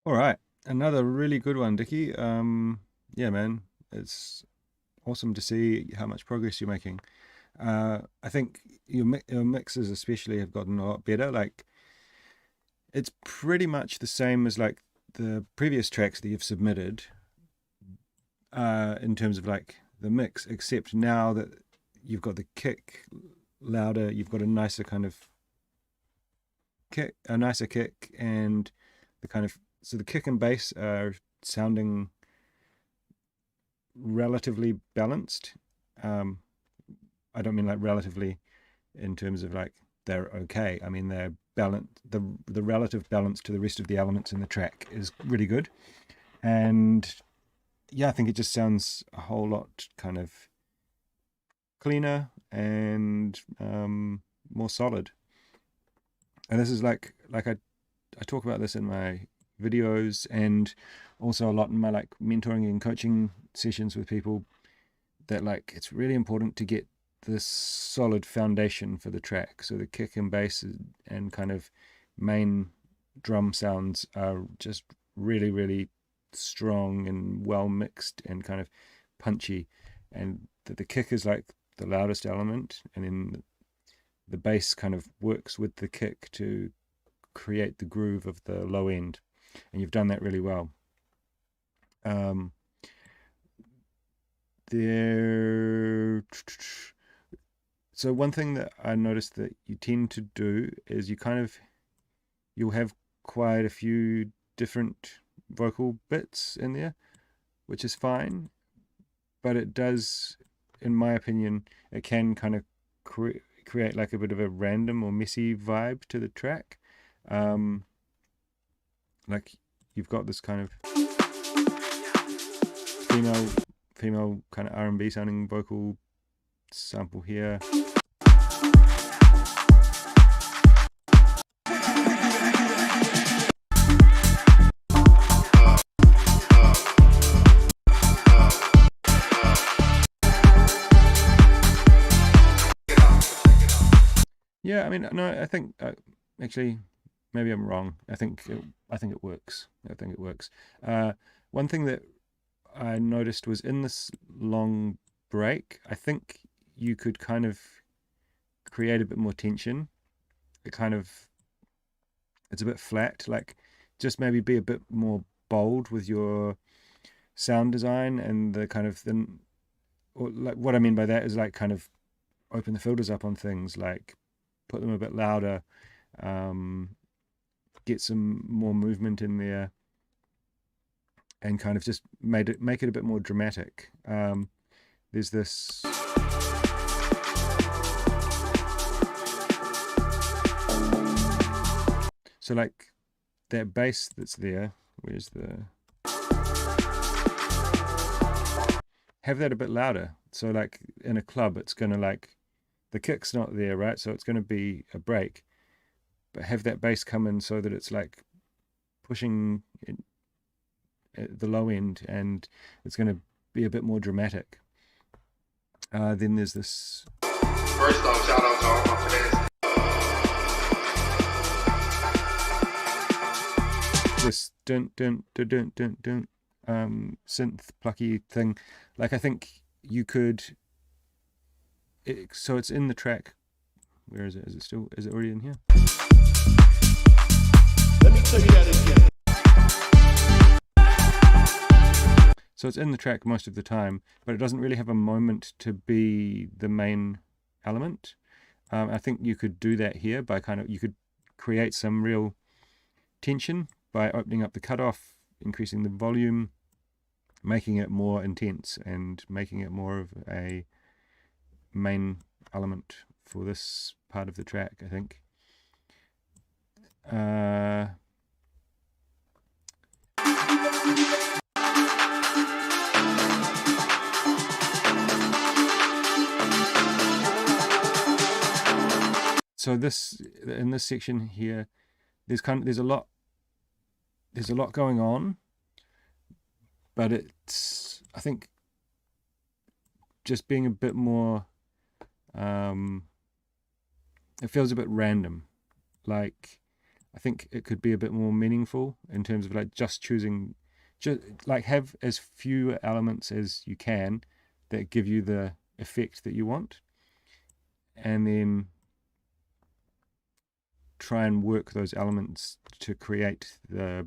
All right, another really good one, Dickie. Yeah, man, it's awesome to see how much progress you're making. I think your mixes especially have gotten a lot better. Like it's pretty much the same as like the previous tracks that you've submitted, in terms of like the mix, except now that you've got the kick louder, you've got a nicer kind of kick, and the kind of, so the kick and bass are sounding relatively balanced. Um, I don't mean like relatively in terms of like they're okay. I mean they're balanced. The relative balance to the rest of the elements in the track is really good, and yeah, I think it just sounds a whole lot kind of cleaner and more solid. And this is like I talk about this in my videos and also a lot in my like mentoring and coaching sessions with people, that like it's really important to get this solid foundation for the track. So the kick and bass and kind of main drum sounds are just really, really strong and well mixed and kind of punchy, and the kick is like the loudest element, and then the bass kind of works with the kick to create the groove of the low end, and you've done that really well. Um, there So one thing that I noticed that you tend to do is you'll have quite a few different vocal bits in there, which is fine, but it does, in my opinion, it can kind of create like a bit of a random or messy vibe to the track. Um, like you've got this kind of female kind of R&B sounding vocal sample here. Yeah, I mean, no, I think actually maybe I'm wrong. I think it works. I think it works. One thing that I noticed was in this long break, I think you could kind of create a bit more tension. It's a bit flat. Like just maybe be a bit more bold with your sound design and the kind of or like what I mean by that is like kind of open the filters up on things, like put them a bit louder, get some more movement in there, and kind of just make it a bit more dramatic. There's this. So like that bass that's there, where's the, have that a bit louder. So like in a club, it's gonna like, the kick's not there, right? So it's gonna be a break, but have that bass come in so that it's like pushing at the low end, and it's gonna be a bit more dramatic. Then there's this. First off, shout out to all my fans. This dun dun dun dun dun dun synth plucky thing. Like I think you could. So it's in the track. Where is it? Is it already in here? Let me tell you that again. So it's in the track most of the time, but it doesn't really have a moment to be the main element. I think you could do that here by you could create some real tension by opening up the cutoff, increasing the volume, making it more intense, and making it more of a main element for this part of the track, I think. So in this section here, there's a lot going on, but it's, I think, just being a bit more, it feels a bit random. Like I think it could be a bit more meaningful in terms of like just choosing, like have as few elements as you can that give you the effect that you want, and then try and work those elements to create the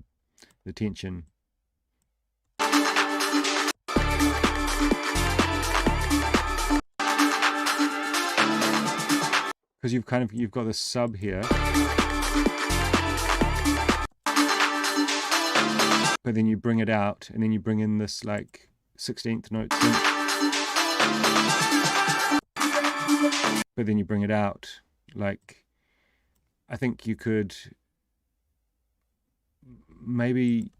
tension. Because you've got the sub here, but then you bring it out, and then you bring in this like 16th note synth, but then you bring it out. Like, I think you could maybe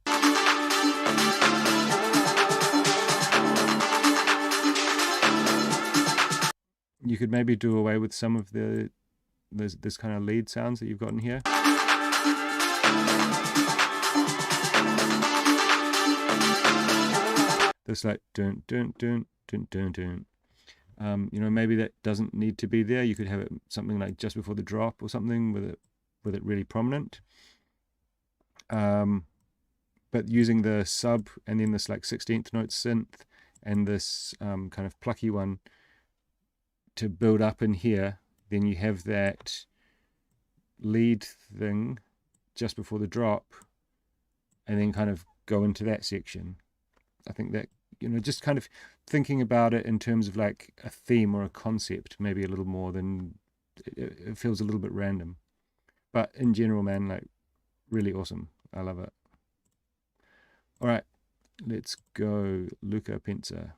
do away with some of this kind of lead sounds that you've got in here. This like dun dun dun dun dun dun. You know, maybe that doesn't need to be there. You could have it something like just before the drop or something with it really prominent. But using the sub and then this like 16th note synth and this kind of plucky one to build up in here, then you have that lead thing just before the drop, and then kind of go into that section. I think that, you know, just kind of thinking about it in terms of like a theme or a concept, maybe a little more than it feels a little bit random. But in general, man, like really awesome. I love it. All right, let's go Luca Pincer.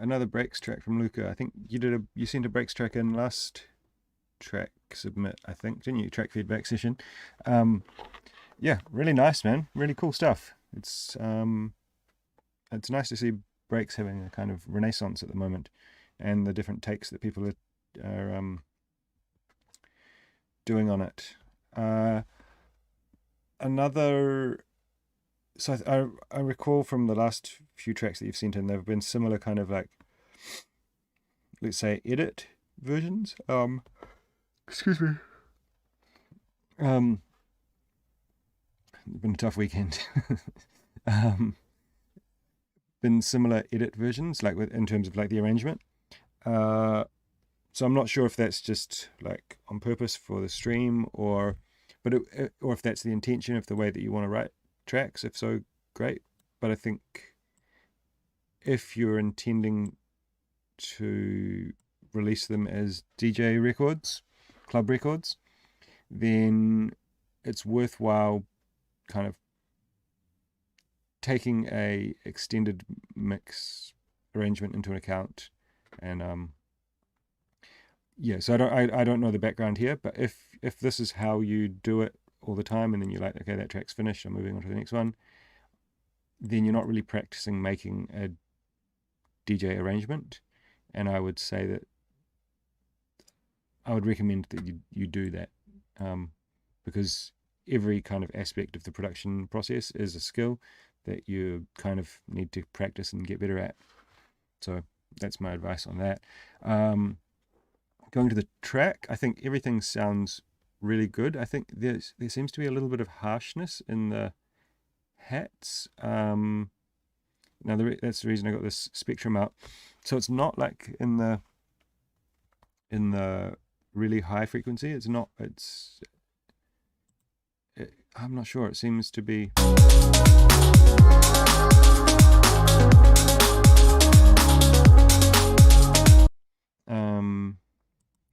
another breaks track from Luca. I think you sent a breaks track in last track submit, I think, didn't you? Track feedback session. Yeah, really nice, man. Really cool stuff. It's nice to see breaks having a kind of renaissance at the moment, and the different takes that people are doing on it. So I recall from the last few tracks that you've sent in, there have been similar kind of like, let's say, edit versions. Excuse me. It's been a tough weekend. Been similar edit versions, like in terms of like the arrangement. So I'm not sure if that's just like on purpose for the stream, or if that's the intention of the way that you want to write tracks. If so, great. But I think if you're intending to release them as DJ records, club records, then it's worthwhile kind of taking a extended mix arrangement into account. And yeah, so I don't know the background here, but if this is how you do it all the time, and then you're like, okay, that track's finished, I'm moving on to the next one, then you're not really practicing making a DJ arrangement. And I would say that I would recommend that you do that, because every kind of aspect of the production process is a skill that you kind of need to practice and get better at. So that's my advice on that. Going to the track, I think everything sounds really good. I think there seems to be a little bit of harshness in the hats. Now that's the reason I got this spectrum up. So it's not like in the really high frequency. It's not. I'm not sure. It seems to be.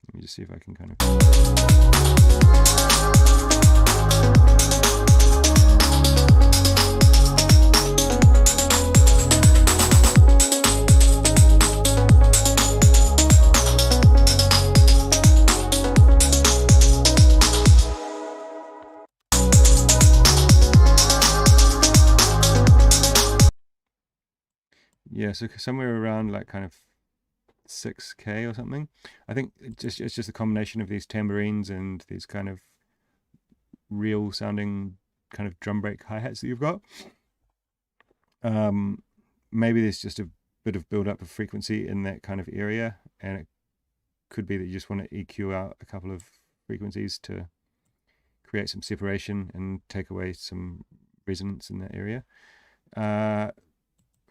Let me just see if I can kind of. Yeah, so somewhere around like kind of 6K or something. I think it's just a combination of these tambourines and these kind of real sounding kind of drum break hi-hats that you've got. Maybe there's just a bit of build up of frequency in that kind of area, and it could be that you just want to EQ out a couple of frequencies to create some separation and take away some resonance in that area.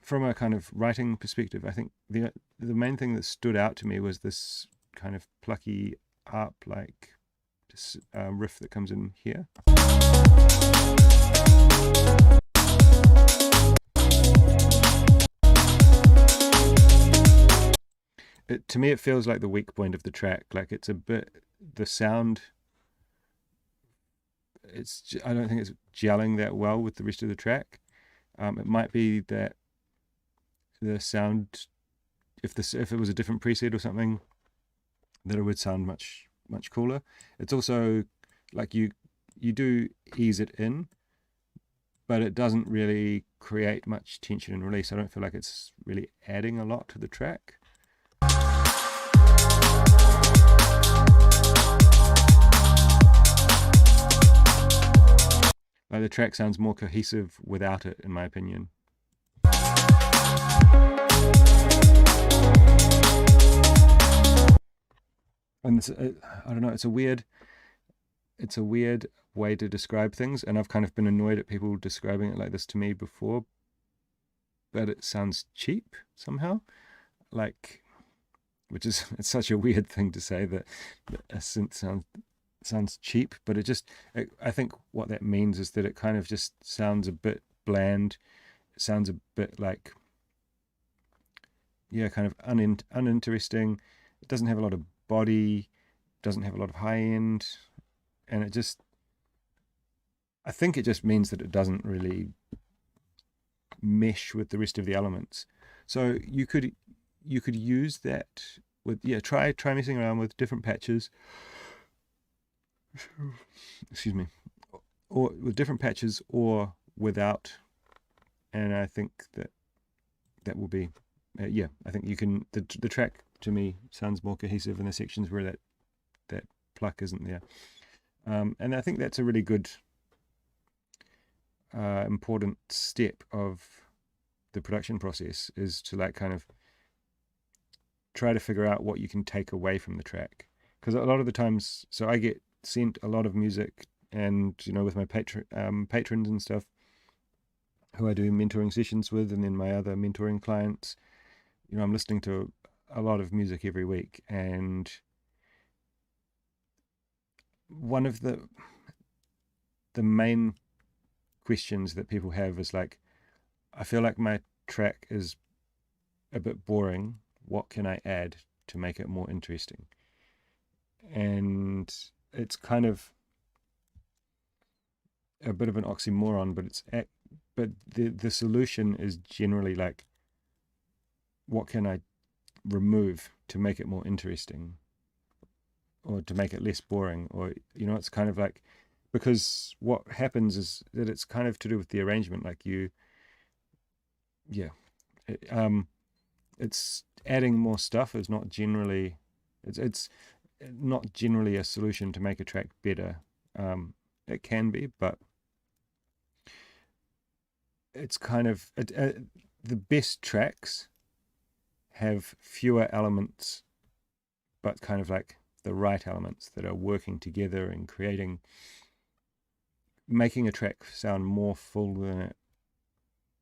From a kind of writing perspective, I think the main thing that stood out to me was this kind of plucky harp like riff that comes in here. To me, it feels like the weak point of the track. Like it's a bit, the sound, I don't think it's gelling that well with the rest of the track. It might be that the sound, if it was a different preset or something, that it would sound much cooler. It's also like you do ease it in, but it doesn't really create much tension and release. I don't feel like it's really adding a lot to the track. Like the track sounds more cohesive without it, in my opinion. And this, I don't know, it's a weird way to describe things, and I've kind of been annoyed at people describing it like this to me before, but it sounds cheap somehow, like, which is, it's such a weird thing to say, that a synth sounds cheap, but I think what that means is that it kind of just sounds a bit bland. It sounds a bit like, yeah, kind of uninteresting. It doesn't have a lot of body, doesn't have a lot of high end, and I think it just means that it doesn't really mesh with the rest of the elements. So you could you could use that with, try messing around with different patches. Excuse me. Or with different patches or without. And I think that will be, I think you can, the track to me sounds more cohesive in the sections where that pluck isn't there. And I think that's a really good, important step of the production process, is to like kind of try to figure out what you can take away from the track. Because a lot of the times, so I get sent a lot of music, and with my patrons and stuff who I do mentoring sessions with, and then my other mentoring clients, I'm listening to a lot of music every week, and one of the main questions that people have is like, I feel like my track is a bit boring. What can I add to make it more interesting? And it's kind of a bit of an oxymoron, but the solution is generally like, what can I remove to make it more interesting, or to make it less boring? Or it's kind of like, because what happens is that it's kind of to do with the arrangement. Like it's adding more stuff is not generally, it's not generally a solution to make a track better. It can be, but it's kind of the best tracks have fewer elements, but kind of like the right elements that are working together and making a track sound more full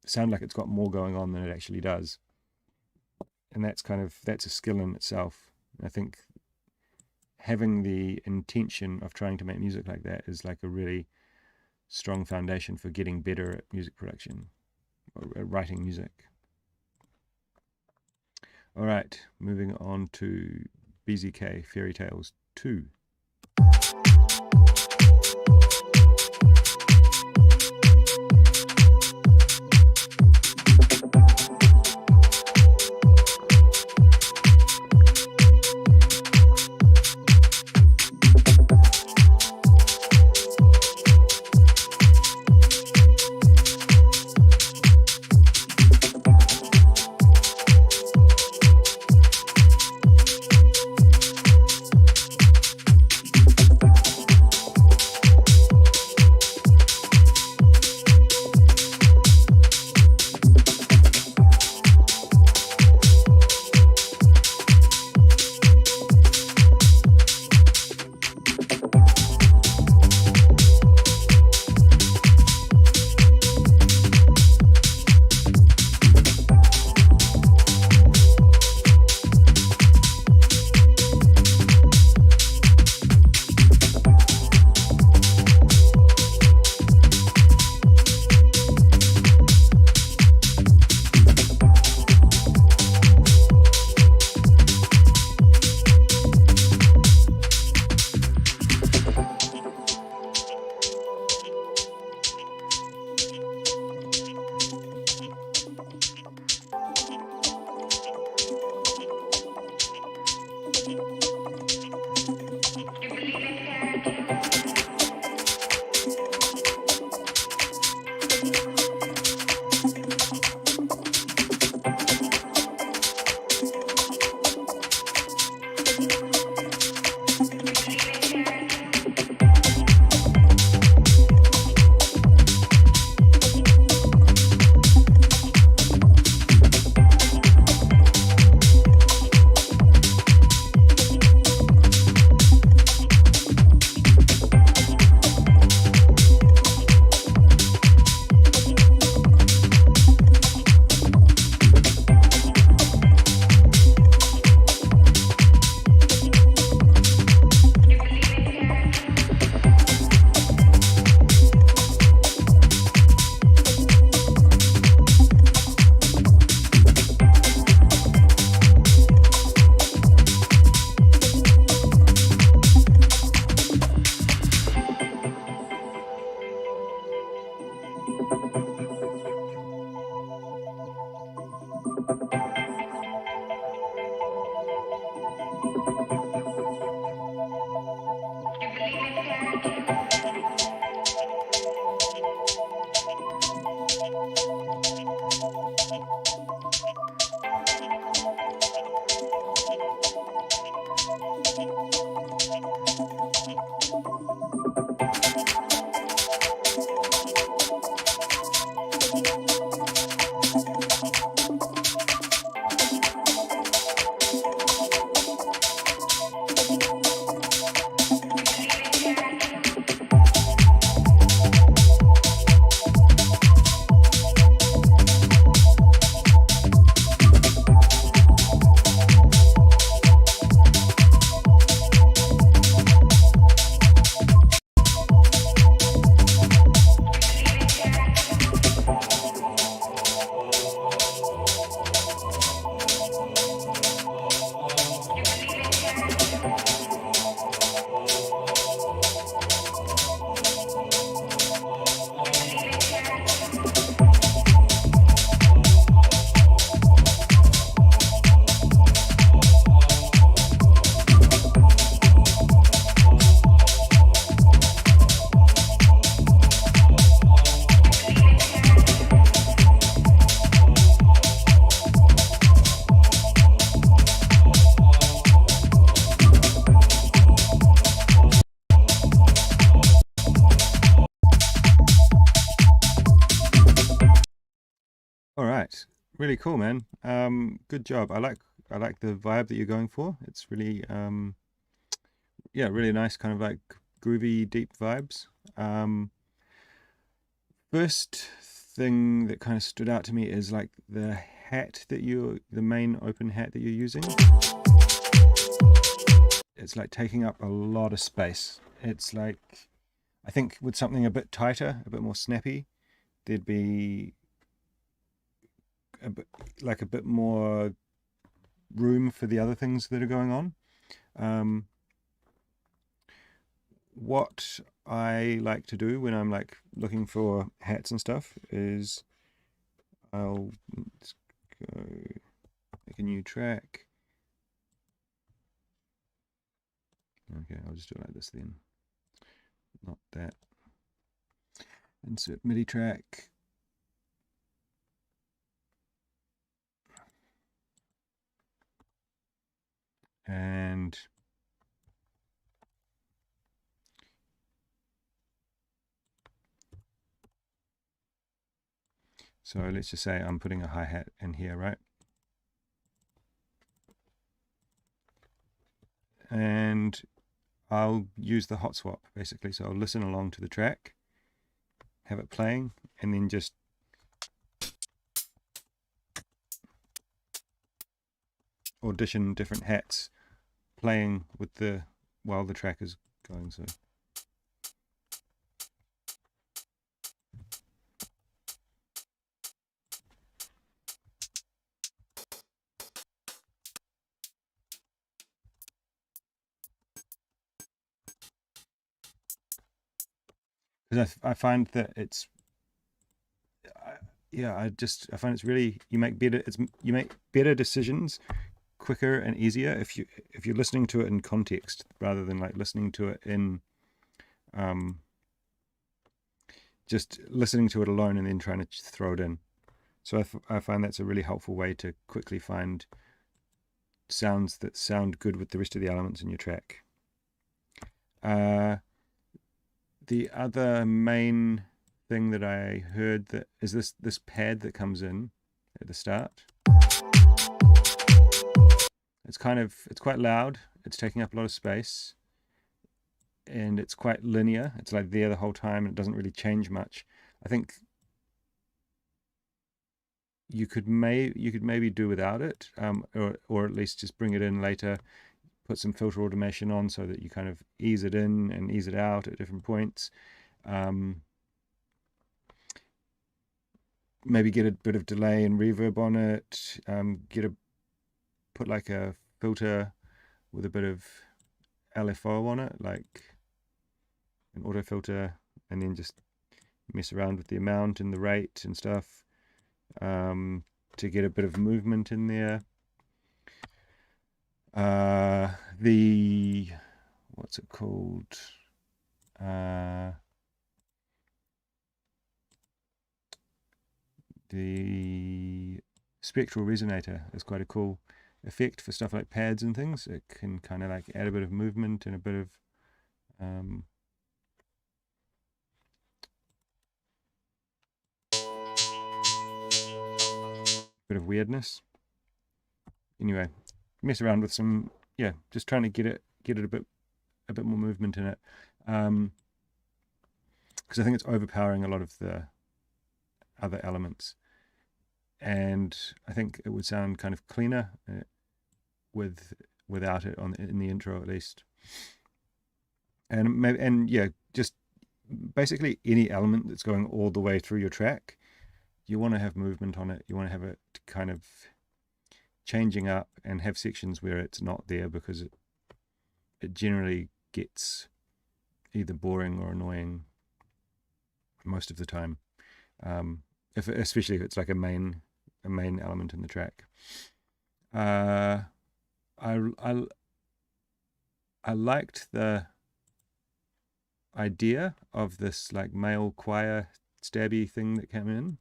sound like it's got more going on than it actually does. And that's a skill in itself. I think having the intention of trying to make music like that is like a really strong foundation for getting better at music production, or at writing music. All right, moving on to BZK Fairy Tales 2. Really cool, man. Good job. I like the vibe that you're going for. It's really yeah, really nice, kind of like groovy, deep vibes. First thing that kind of stood out to me is like the hat that the main open hat that you're using. It's like taking up a lot of space. It's like, I think with something a bit tighter, a bit more snappy, there'd be a bit more room for the other things that are going on. What I like to do when I'm like looking for hats and stuff is let's go make a new track. Okay, I'll just do it like this then, not that. Insert MIDI track. And so let's just say I'm putting a hi-hat in here, right? And I'll use the hot swap basically. So I'll listen along to the track, have it playing, and then just audition different hats playing with while the track is going. So because I find that it's I find it's really, you make better decisions quicker and easier if you're listening to it in context rather than like listening to it in just listening to it alone and then trying to throw it in. So I find that's a really helpful way to quickly find sounds that sound good with the rest of the elements in your track. The other main thing that I heard that is this pad that comes in at the start. It's quite loud. It's taking up a lot of space, and it's quite linear. It's like there the whole time, and it doesn't really change much. I think you could maybe do without it, or at least just bring it in later. Put some filter automation on so that you kind of ease it in and ease it out at different points. Maybe get a bit of delay and reverb on it. Put like a filter with a bit of LFO on it, like an auto filter, and then just mess around with the amount and the rate and stuff to get a bit of movement in there. the, what's it called? The spectral resonator is quite a cool effect for stuff like pads and things. It can kind of like add a bit of movement and a bit of weirdness. Anyway, mess around with some, yeah, just trying to get it a bit more movement in it, because I think it's overpowering a lot of the other elements, and I think it would sound kind of cleaner without it in the intro at least. And maybe, and yeah, just basically any element that's going all the way through your track, you want to have movement on it. You want to have it kind of changing up and have sections where it's not there, because it generally gets either boring or annoying most of the time, especially if it's like a main element in the track. I liked the idea of this like male choir stabby thing that came in.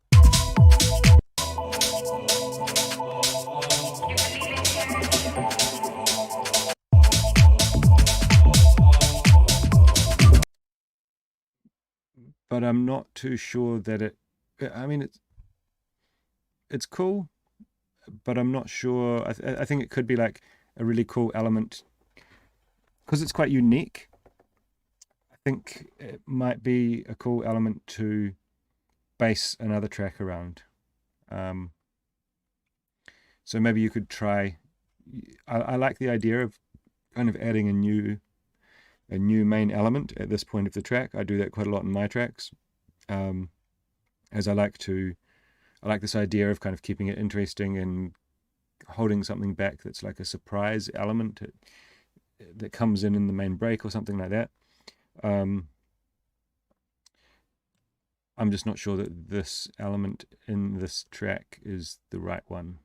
But I'm not too sure that I mean, it's cool, but I'm not sure. I think it could be like a really cool element because it's quite unique. I think it might be a cool element to base another track around. So maybe you could try. I like the idea of kind of adding a new main element at this point of the track. I do that quite a lot in my tracks, as I like this idea of kind of keeping it interesting and holding something back that's like a surprise element that comes in the main break or something like that. I'm just not sure that this element in this track is the right one,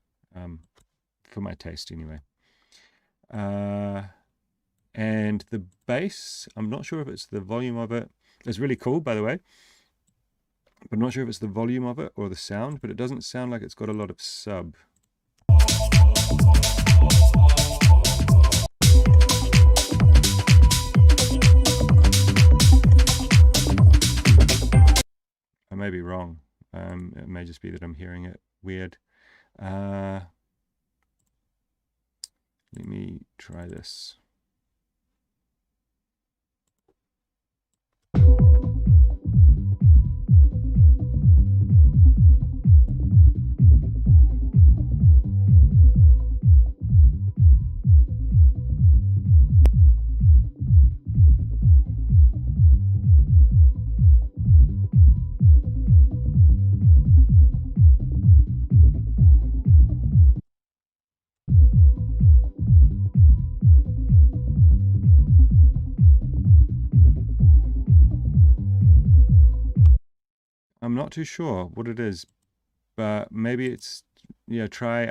for my taste anyway. And the bass, I'm not sure if it's the volume of it. It's really cool, by the way, but I'm not sure if it's the volume of it or the sound, but it doesn't sound like it's got a lot of sub. I may be wrong. It may just be that I'm hearing it weird. Let me try this. I'm not too sure what it is, but maybe it's, try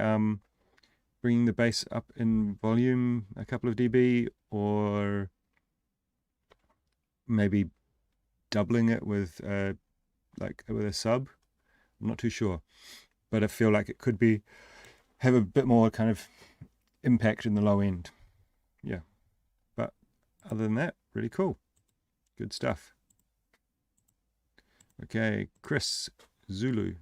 bringing the bass up in volume a couple of dB, or maybe doubling it with with a sub. I'm not too sure, but I feel like it could have a bit more kind of impact in the low end. Yeah, but other than that, really cool. Good stuff. Okay, Chris, Zulu.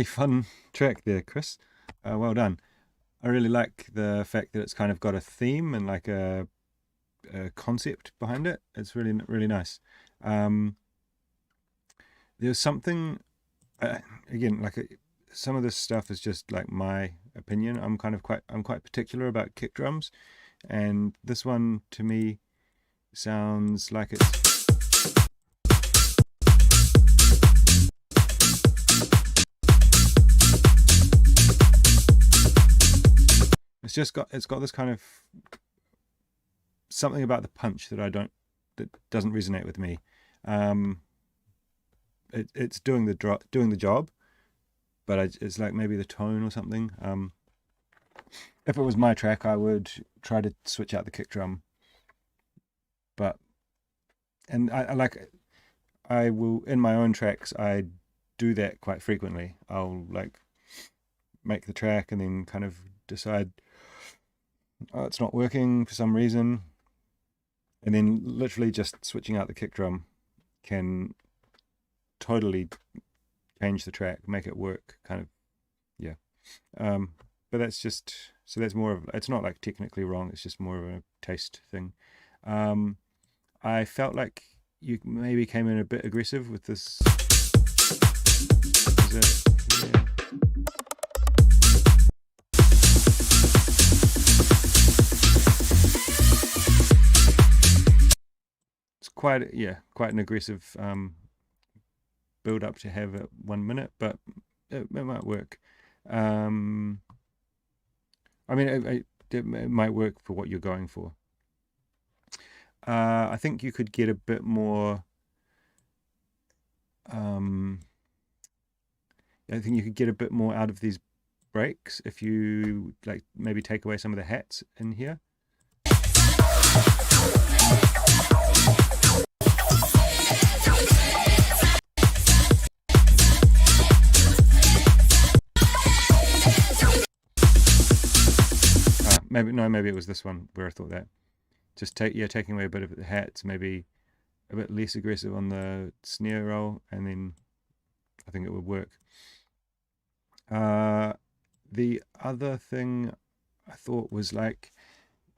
really fun track there, Chris. Well done. I really like the fact that it's kind of got a theme and like a concept behind it. It's really, really nice. There's something, again, like some of this stuff is just like my opinion. I'm quite particular about kick drums, and this one to me sounds like it's got this kind of something about the punch that doesn't resonate with me. It's doing the job, but it's like maybe the tone or something. If it was my track, I would try to switch out the kick drum. And I will, in my own tracks, I do that quite frequently. I'll like make the track and then kind of decide, oh, it's not working for some reason, and then literally just switching out the kick drum can totally change the track, make it work, kind of, yeah. But that's more of, it's not like technically wrong, it's just more of a taste thing. I felt like you maybe came in a bit aggressive with this. It's quite an aggressive build up to have at 1 minute, but it might work. I mean, it might work for what you're going for. I think you could get a bit more. I think you could get a bit more out of these breaks if you like maybe take away some of the hats in here. Maybe it was this one where I thought that. Just taking away a bit of the hats, maybe a bit less aggressive on the snare roll, and then I think it would work. The other thing I thought was like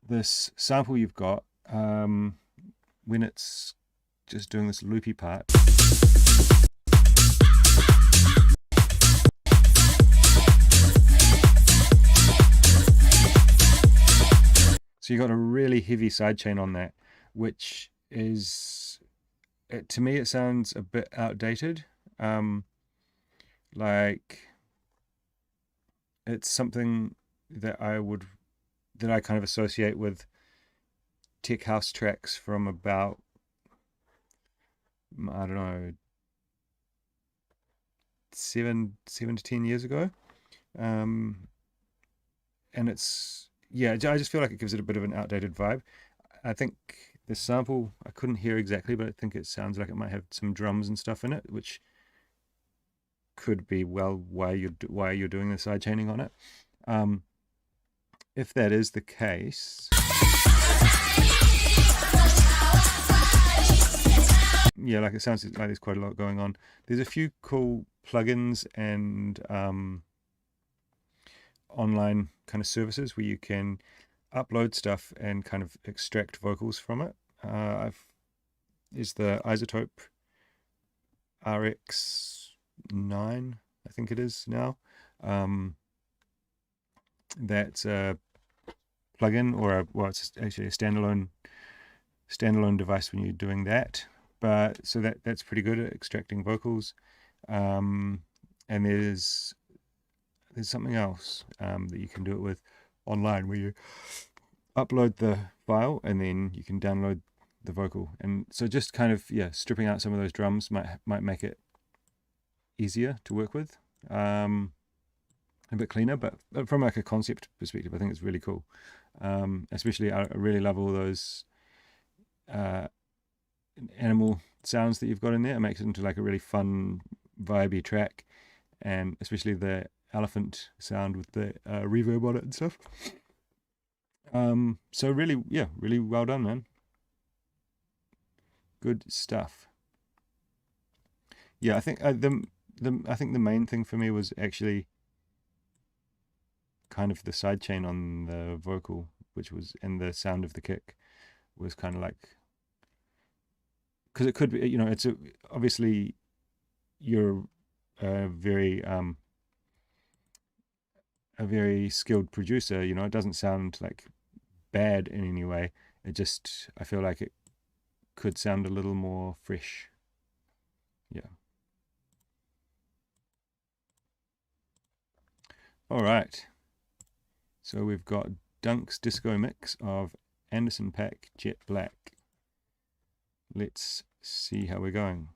this sample you've got, when it's just doing this loopy part. So you got a really heavy sidechain on that, which is, to me, it sounds a bit outdated. Like it's something that I kind of associate with tech house tracks from about, I don't know, 7 to 10 years ago. And it's, I just feel like it gives it a bit of an outdated vibe. I think the sample, I couldn't hear exactly, but I think it sounds like it might have some drums and stuff in it, which could be why you're doing the side chaining on it. If that is the case, like it sounds like there's quite a lot going on. There's a few cool plugins and online kind of services where you can upload stuff and kind of extract vocals from it. Is the iZotope RX9, I think it is now. That's a plugin, or it's actually a standalone device when you're doing that. But so that's pretty good at extracting vocals. And there's something else that you can do it with online, where you upload the file and then you can download the vocal. And so just kind of stripping out some of those drums might make it easier to work with, a bit cleaner. But from like a concept perspective, I think it's really cool. Especially I really love all those animal sounds that you've got in there. It makes it into like a really fun, vibey track, and especially the elephant sound with the reverb on it and stuff. So really well done, man. Good stuff. I think I think the main thing for me was actually kind of the sidechain on the vocal, which was, and the sound of the kick was kind of like, because it could be, you know, it's obviously you're a very skilled producer, you know, it doesn't sound like bad in any way. It just, I feel like it could sound a little more fresh. Yeah. All right. So we've got Dunk's Disco Mix of Anderson .Paak Jet Black. Let's see how we're going.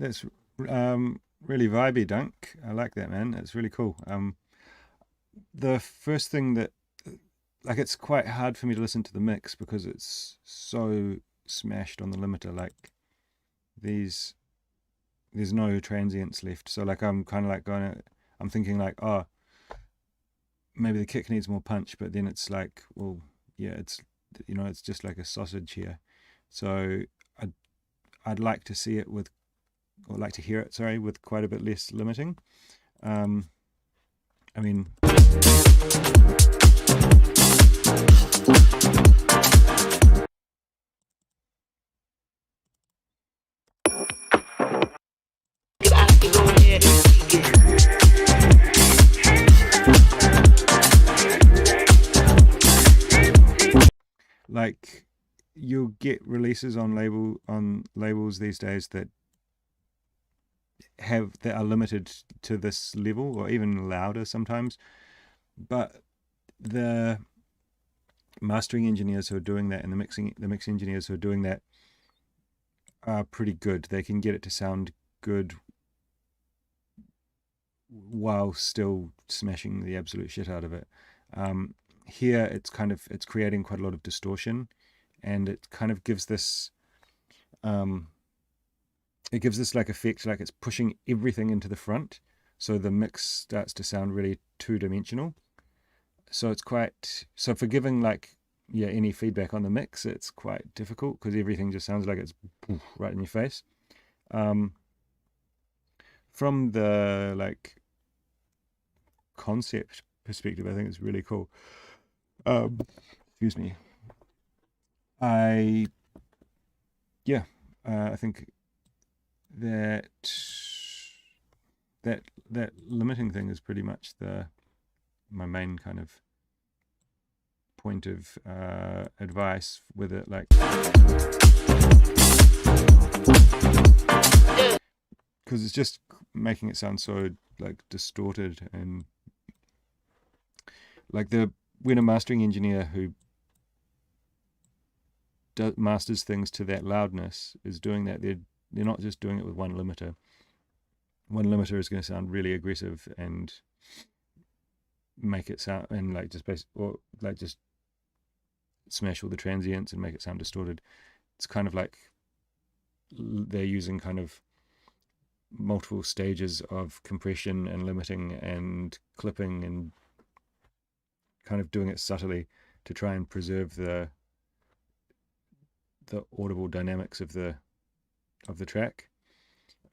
That's really vibey, Dunk. I like that, man. It's really cool. The first thing that, like, it's quite hard for me to listen to the mix because it's so smashed on the limiter. Like, there's no transients left. So like I'm kind of like I'm thinking like, oh, maybe the kick needs more punch, but then it's like, well, yeah, it's, you know, it's just like a sausage here. So I'd like to see it with, or like to hear it, sorry, with quite a bit less limiting. I mean, like you'll get releases on labels these days that are limited to this level or even louder sometimes, but the mastering engineers who are doing that and the mix engineers who are doing that are pretty good. They can get it to sound good while still smashing the absolute shit out of it. Here it's creating quite a lot of distortion, and it kind of gives this like effect, like it's pushing everything into the front, so the mix starts to sound really two-dimensional. So it's quite, so for giving like, yeah, any feedback on the mix, it's quite difficult because everything just sounds like it's right in your face. From the like concept perspective, I think it's really cool. Excuse me. I think that limiting thing is pretty much my main kind of point of advice with it, like, because it's just making it sound so like distorted, and like when a mastering engineer who masters things to that loudness is doing that, they're not just doing it with one limiter. One limiter is going to sound really aggressive and make it sound, and like just just smash all the transients and make it sound distorted. It's kind of like they're using kind of multiple stages of compression and limiting and clipping and kind of doing it subtly to try and preserve the audible dynamics of the track.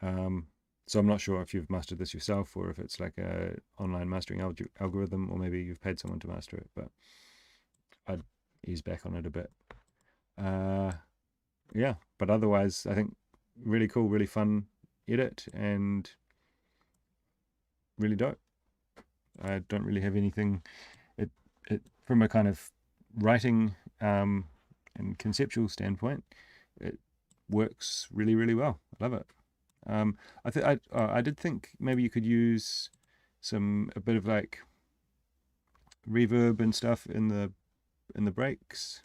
So I'm not sure if you've mastered this yourself or if it's like a online mastering algorithm, or maybe you've paid someone to master it, but I'd ease back on it a bit. Yeah, but otherwise I think really cool, really fun edit, and really dope. I don't really have anything, it from a kind of writing and conceptual standpoint, it works really, really well. I love it. I did think maybe you could use a bit of like reverb and stuff in the breaks.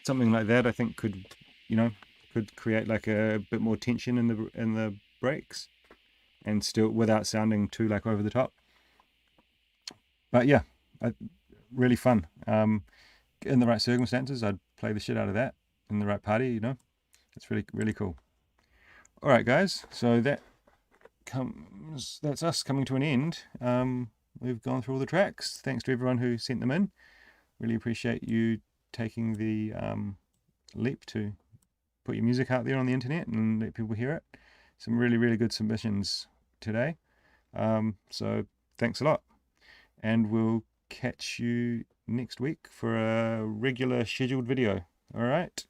Something like that, I think, could create like a bit more tension in the breaks, and still without sounding too like over the top. But yeah, really fun. In the right circumstances, I'd play the shit out of that. In the right party, it's really, really cool. All right, guys. So that's us coming to an end. We've gone through all the tracks. Thanks to everyone who sent them in. Really appreciate you taking the leap to put your music out there on the internet and let people hear it. Some really, really good submissions today. So thanks a lot. And we'll catch you next week for a regular scheduled video. All right.